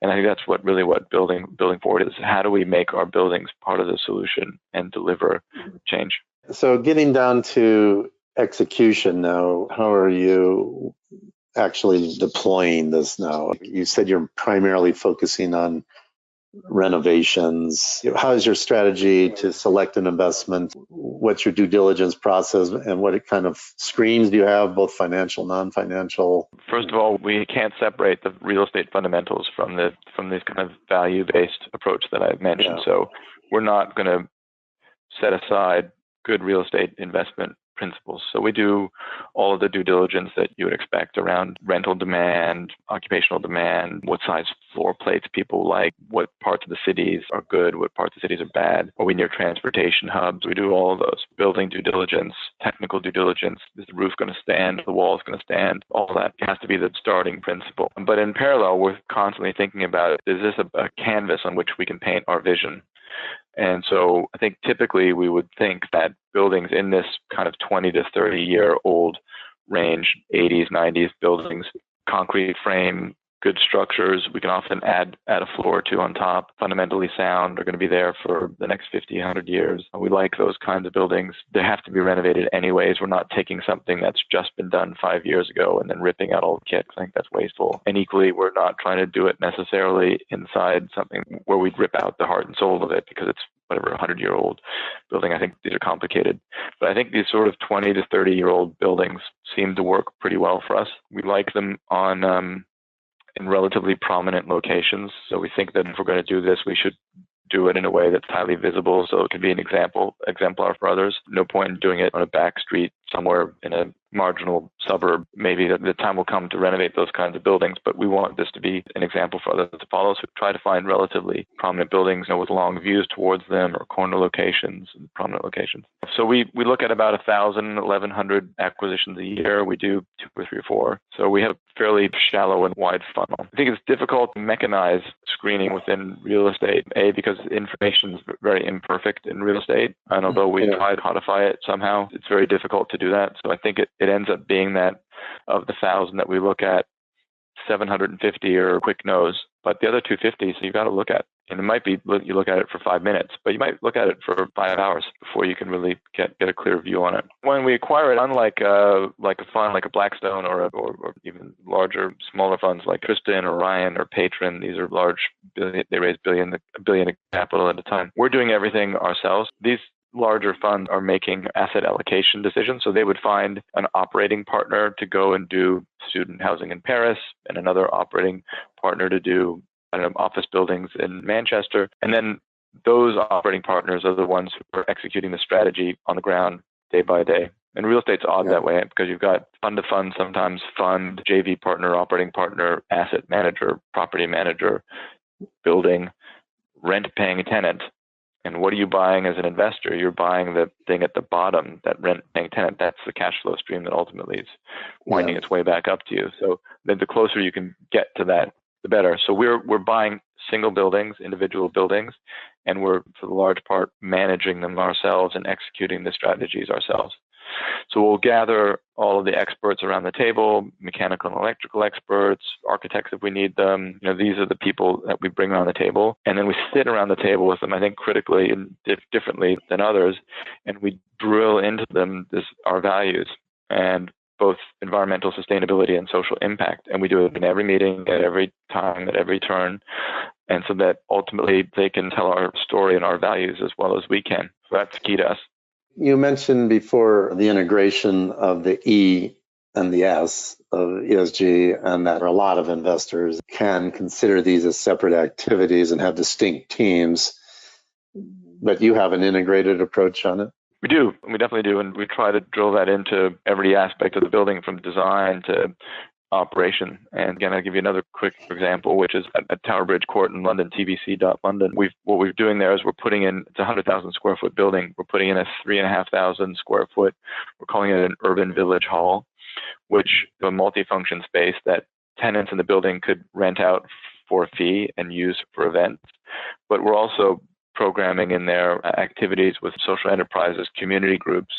And I think that's what building forward is. How do we make our buildings part of the solution and deliver change? So getting down to execution now, how are you actually deploying this now? You said you're primarily focusing on renovations. How is your strategy to select an investment? What's your due diligence process, and what kind of screens do you have, both financial, non-financial? First of all, we can't separate the real estate fundamentals from this kind of value-based approach that I've mentioned. Yeah. So we're not going to set aside good real estate investment principles. So we do all of the due diligence that you would expect around rental demand, occupational demand, what size floor plates people like, what parts of the cities are good, what parts of the cities are bad. Are we near transportation hubs? We do all of those. Building due diligence, technical due diligence. Is the roof going to stand? The wall is going to stand? All that has to be the starting principle. But in parallel, we're constantly thinking about, is this a canvas on which we can paint our vision? And so I think typically we would think that buildings in this kind of 20 to 30 year old range, 80s, 90s buildings, concrete frame, good structures, we can often add a floor or two on top, fundamentally sound, are going to be there for the next 50, 100 years. We like those kinds of buildings. They have to be renovated anyways. We're not taking something that's just been done 5 years ago and then ripping out all the kit. I think that's wasteful. And equally, we're not trying to do it necessarily inside something where we'd rip out the heart and soul of it because it's whatever, 100-year-old building. I think these are complicated. But I think these sort of 20 to 30-year-old buildings seem to work pretty well for us. We like them in relatively prominent locations. So we think that if we're going to do this, we should do it in a way that's highly visible. So it can be an exemplar for others. No point in doing it on a back street somewhere in a marginal suburb. Maybe the time will come to renovate those kinds of buildings, but we want this to be an example for others to follow. So try to find relatively prominent buildings, with long views towards them, or corner locations and prominent locations. So we look at about 1,000, 1,100 acquisitions a year. We do 2 or 3 or 4. So we have a fairly shallow and wide funnel. I think it's difficult to mechanize screening within real estate, because information is very imperfect in real estate. And although we try to codify it somehow, it's very difficult to do that. So I think it ends up being that of the 1,000 that we look at, 750 or quick nose, but the other 250, so you've got to look at. And it might be you look at it for 5 minutes, but you might look at it for 5 hours before you can really get a clear view on it. When we acquire it, unlike a fund like a Blackstone or even larger, smaller funds like Tristan or Ryan or Patron, these are large, they raise a billion of capital at a time. We're doing everything ourselves. These larger funds are making asset allocation decisions. So they would find an operating partner to go and do student housing in Paris and another operating partner to do office buildings in Manchester. And then those operating partners are the ones who are executing the strategy on the ground day by day. And real estate's odd that way because you've got fund to fund, sometimes fund, JV partner, operating partner, asset manager, property manager, building, rent paying tenant. And what are you buying as an investor? You're buying the thing at the bottom, that rent paying tenant. That's the cash flow stream that ultimately is winding its way back up to you. So then the closer you can get to that, the better. So we're buying single buildings, individual buildings, and we're, for the large part, managing them ourselves and executing the strategies ourselves. So we'll gather all of the experts around the table, mechanical and electrical experts, architects if we need them. These are the people that we bring around the table. And then we sit around the table with them, I think critically and differently than others, and we drill into them our values and both environmental sustainability and social impact. And we do it in every meeting, at every time, at every turn. And so that ultimately they can tell our story and our values as well as we can. So that's key to us. You mentioned before the integration of the E and the S of ESG, and that a lot of investors can consider these as separate activities and have distinct teams, but you have an integrated approach on it? We do. We definitely do. And we try to drill that into every aspect of the building, from design to operation. And again, I'll give you another quick example, which is at Tower Bridge Court in London, TBC.London. What we're doing there is we're putting in, it's a 100,000 square foot building. We're putting in a 3,500 square foot, we're calling it an urban village hall, which is a multifunction space that tenants in the building could rent out for a fee and use for events. But we're also programming in there activities with social enterprises, community groups.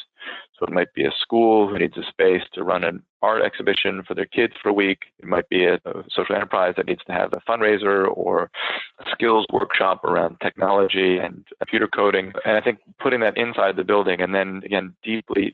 So it might be a school who needs a space to run an art exhibition for their kids for a week. It might be a social enterprise that needs to have a fundraiser or a skills workshop around technology and computer coding. And I think putting that inside the building, and then again,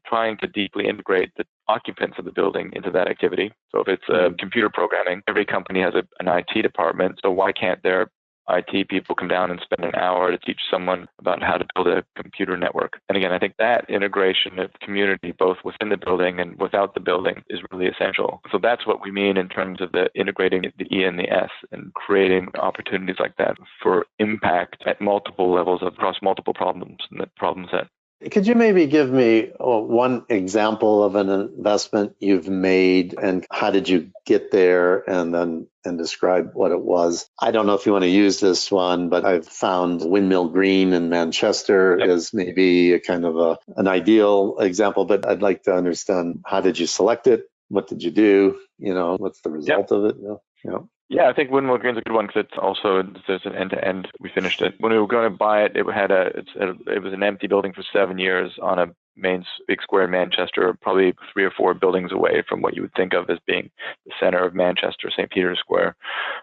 trying to deeply integrate the occupants of the building into that activity. So if it's computer programming, every company has an IT department. So why can't their IT people come down and spend an hour to teach someone about how to build a computer network? And again, I think that integration of community, both within the building and without the building, is really essential. So that's what we mean in terms of the integrating the E and the S and creating opportunities like that for impact at multiple levels across multiple problems in the problem set. Could you maybe give me one example of an investment you've made, and how did you get there, and describe what it was? I don't know if you want to use this one, but I've found Windmill Green in Manchester is maybe a kind of an ideal example, but I'd like to understand, how did you select it? What did you do? What's the result of it? Yeah, I think Windmill Green's a good one because there's an end-to-end. We finished it. When we were going to buy it, it was an empty building for 7 years on a main big square in Manchester, probably 3 or 4 buildings away from what you would think of as being the center of Manchester, St. Peter's Square.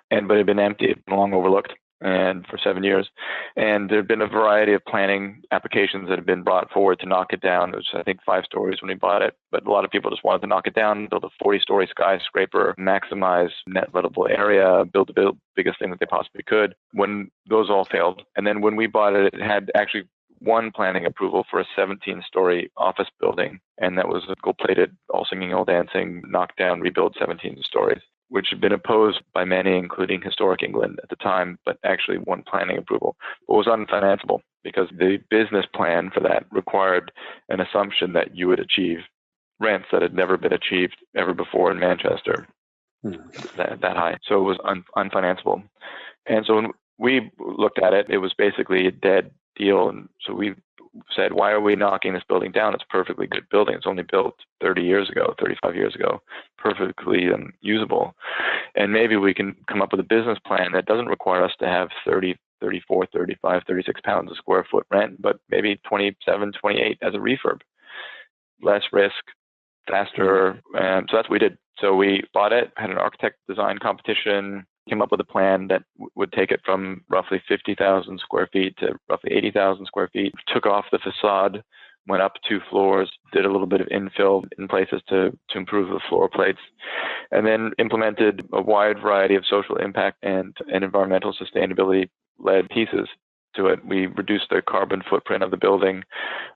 But it had been empty, it had been long overlooked, and for 7 years. And there had been a variety of planning applications that had been brought forward to knock it down. It was, I think, 5 stories when we bought it, but a lot of people just wanted to knock it down, build a 40-story skyscraper, maximize net lettable area, build the biggest thing that they possibly could. When those all failed, and then when we bought it, it had actually one planning approval for a 17-story office building, and that was gold-plated, all singing, all dancing, knock down, rebuild 17 stories, which had been opposed by many, including Historic England at the time, but actually won planning approval. But it was unfinanceable because the business plan for that required an assumption that you would achieve rents that had never been achieved ever before in Manchester, that high. So it was unfinanceable. And so when we looked at it, it was basically a dead deal. And so we said, why are we knocking this building down? It's a perfectly good building. It's only built 35 years ago, perfectly usable. And maybe we can come up with a business plan that doesn't require us to have 30, 34, 35, 36 pounds a square foot rent, but maybe 27, 28 as a refurb. Less risk, faster. So that's what we did. So we bought it, had an architect design competition, came up with a plan that would take it from roughly 50,000 square feet to roughly 80,000 square feet, took off the facade, went up 2 floors, did a little bit of infill in places to improve the floor plates, and then implemented a wide variety of social impact and environmental sustainability-led pieces to it. We reduced the carbon footprint of the building,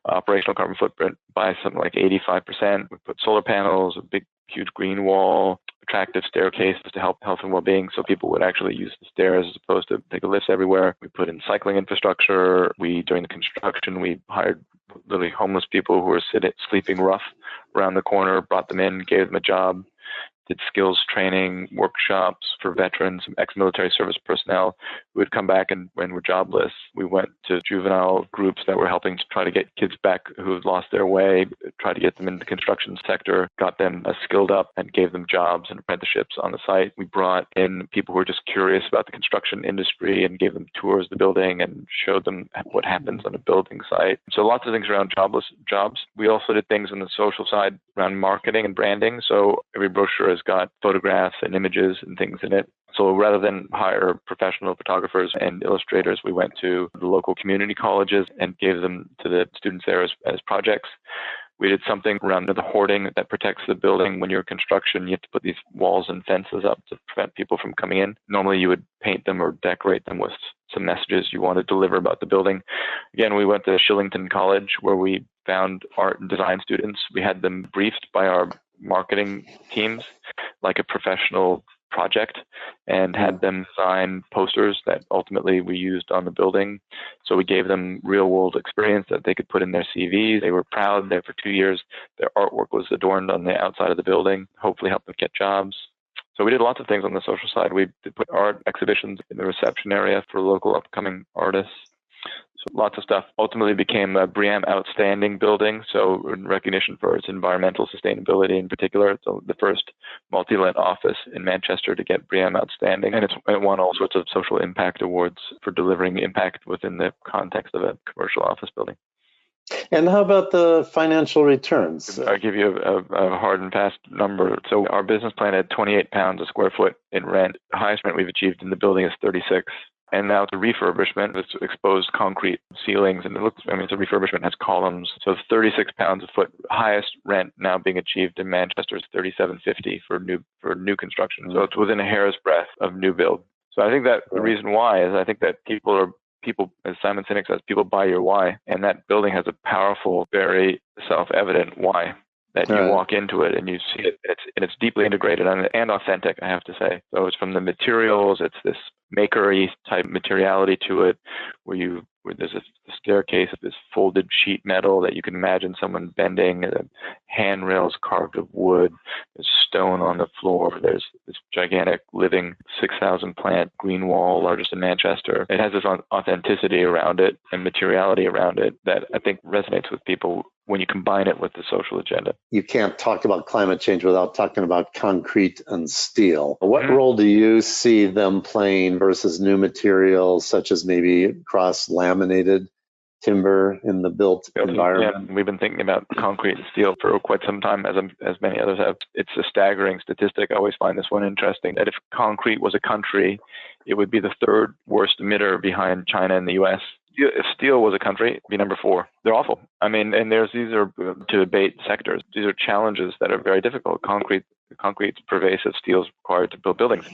operational carbon footprint, by something like 85%. We put solar panels, a big, huge green wall, attractive staircases to help health and well-being, so people would actually use the stairs as opposed to take the lifts everywhere. We put in cycling infrastructure. During the construction, we hired literally homeless people who were sleeping rough around the corner, brought them in, gave them a job, did skills training workshops for veterans, ex-military service personnel who would come back and when were jobless. We went to juvenile groups that were helping to try to get kids back who had lost their way, try to get them into the construction sector, got them skilled up and gave them jobs and apprenticeships on the site. We brought in people who were just curious about the construction industry and gave them tours of the building and showed them what happens on a building site. So lots of things around jobs. We also did things on the social side around marketing and branding. So every brochure has got photographs and images and things in it. So rather than hire professional photographers and illustrators, we went to the local community colleges and gave them to the students there as projects. We did something around the hoarding that protects the building. When you're construction, you have to put these walls and fences up to prevent people from coming in. Normally, you would paint them or decorate them with some messages you want to deliver about the building. Again, we went to Shillington College where we found art and design students. We had them briefed by our marketing teams like a professional project and had them sign posters that ultimately we used on the building. So we gave them real world experience that they could put in their CVs. They were proud there for 2 years. Their artwork was adorned on the outside of the building, hopefully help them get jobs. So we did lots of things on the social side. We did put art exhibitions in the reception area for local upcoming artists. So lots of stuff. Ultimately became a BREEAM Outstanding building, so in recognition for its environmental sustainability in particular. It's the first multi-let office in Manchester to get BREEAM Outstanding, and it won all sorts of social impact awards for delivering impact within the context of a commercial office building. And how about the financial returns? I'll give you a hard and fast number. So our business plan had £28 a square foot in rent. The highest rent we've achieved in the building is 36. And now it's a refurbishment. It's exposed concrete ceilings, and it's a refurbishment, it has columns. So it's £36 a foot. Highest rent now being achieved in Manchester is $37.50 for new construction. So it's within a hair's breadth of new build. So I think that the reason why is I think that people, as Simon Sinek says, people buy your why, and that building has a powerful, very self-evident why. That you walk into it and you see it, it's deeply integrated and authentic, I have to say. So it's from the materials, it's this makery type materiality to it, where there's a staircase of this folded sheet metal that you can imagine someone bending, handrails carved of wood, there's stone on the floor, there's this gigantic living 6,000 plant green wall, largest in Manchester. It has this authenticity around it and materiality around it that I think resonates with people when you combine it with the social agenda. You can't talk about climate change without talking about concrete and steel. What role do you see them playing versus new materials such as maybe cross-laminated timber in the built environment? Yeah, we've been thinking about concrete and steel for quite some time, as many others have. It's a staggering statistic. I always find this one interesting, that if concrete was a country, it would be the third worst emitter behind China and the US. If steel was a country, it'd be number 4. They're awful. I mean, and these are to debate sectors. These are challenges that are very difficult. Concrete's pervasive, steel is required to build buildings.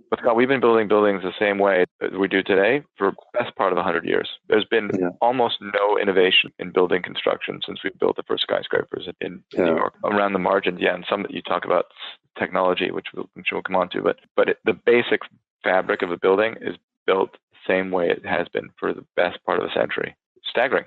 But Scott, we've been building buildings the same way as we do today for the best part of 100 years. There's been almost no innovation in building construction since we built the first skyscrapers in New York. Around the margins, and some that you talk about technology, which I'm sure we'll come on to, but the basic fabric of a building is built the same way it has been for the best part of a century. Staggering.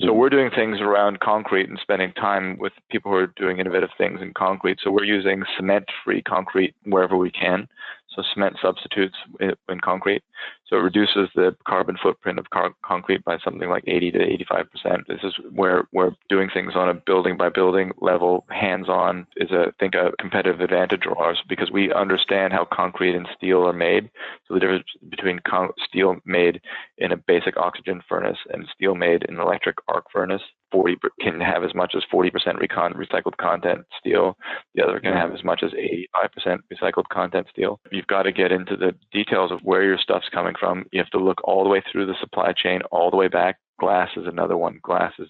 So we're doing things around concrete and spending time with people who are doing innovative things in concrete. So we're using cement-free concrete wherever we can. So cement substitutes in concrete. So it reduces the carbon footprint of concrete by something like 80 to 85%. This is where we're doing things on a building by building level. Hands-on is, I think, a competitive advantage of ours because we understand how concrete and steel are made. So the difference between steel made in a basic oxygen furnace and steel made in an electric arc furnace, 40 can have as much as 40% recycled content steel. The other can have as much as 85% recycled content steel. You've got to get into the details of where your stuff's coming from. You have to look all the way through the supply chain, all the way back. Glass is another one. Glass is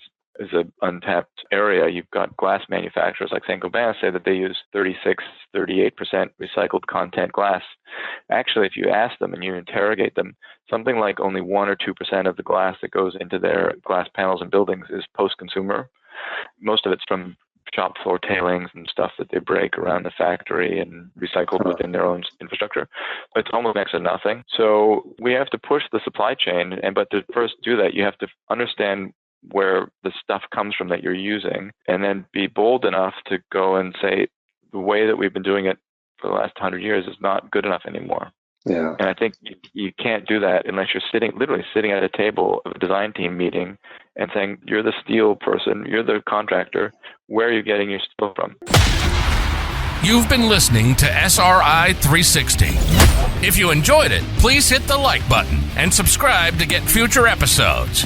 an untapped area. You've got glass manufacturers like Saint-Gobain say that they use 36, 38% recycled content glass. Actually, if you ask them and you interrogate them, something like only 1 or 2% of the glass that goes into their glass panels and buildings is post-consumer. Most of it's from shop floor tailings and stuff that they break around the factory and recycled within their own infrastructure. It's almost next to nothing. So we have to push the supply chain, but to first do that, you have to understand where the stuff comes from that you're using, and then be bold enough to go and say, the way that we've been doing it for the last 100 years is not good enough anymore. Yeah. And I think you can't do that unless you're literally sitting at a table of a design team meeting and saying, you're the steel person, you're the contractor, where are you getting your steel from? You've been listening to SRI 360. If you enjoyed it, please hit the like button and subscribe to get future episodes.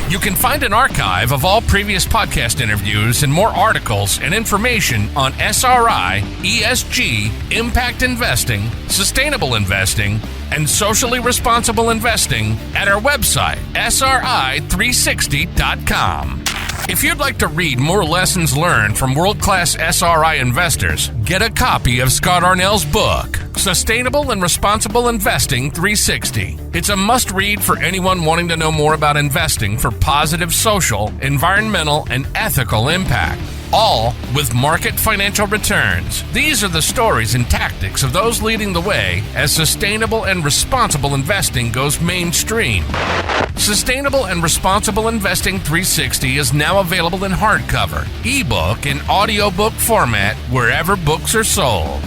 You can find an archive of all previous podcast interviews and more articles and information on SRI, ESG, impact investing, sustainable investing, and socially responsible investing at our website, sri360.com. If you'd like to read more lessons learned from world-class SRI investors, get a copy of Scott Arnell's book, Sustainable and Responsible Investing 360. It's a must-read for anyone wanting to know more about investing for positive social, environmental, and ethical impact, all with market financial returns. These are the stories and tactics of those leading the way as sustainable and responsible investing goes mainstream. Sustainable and Responsible Investing 360 is now available in hardcover, ebook, and audiobook format wherever books are sold.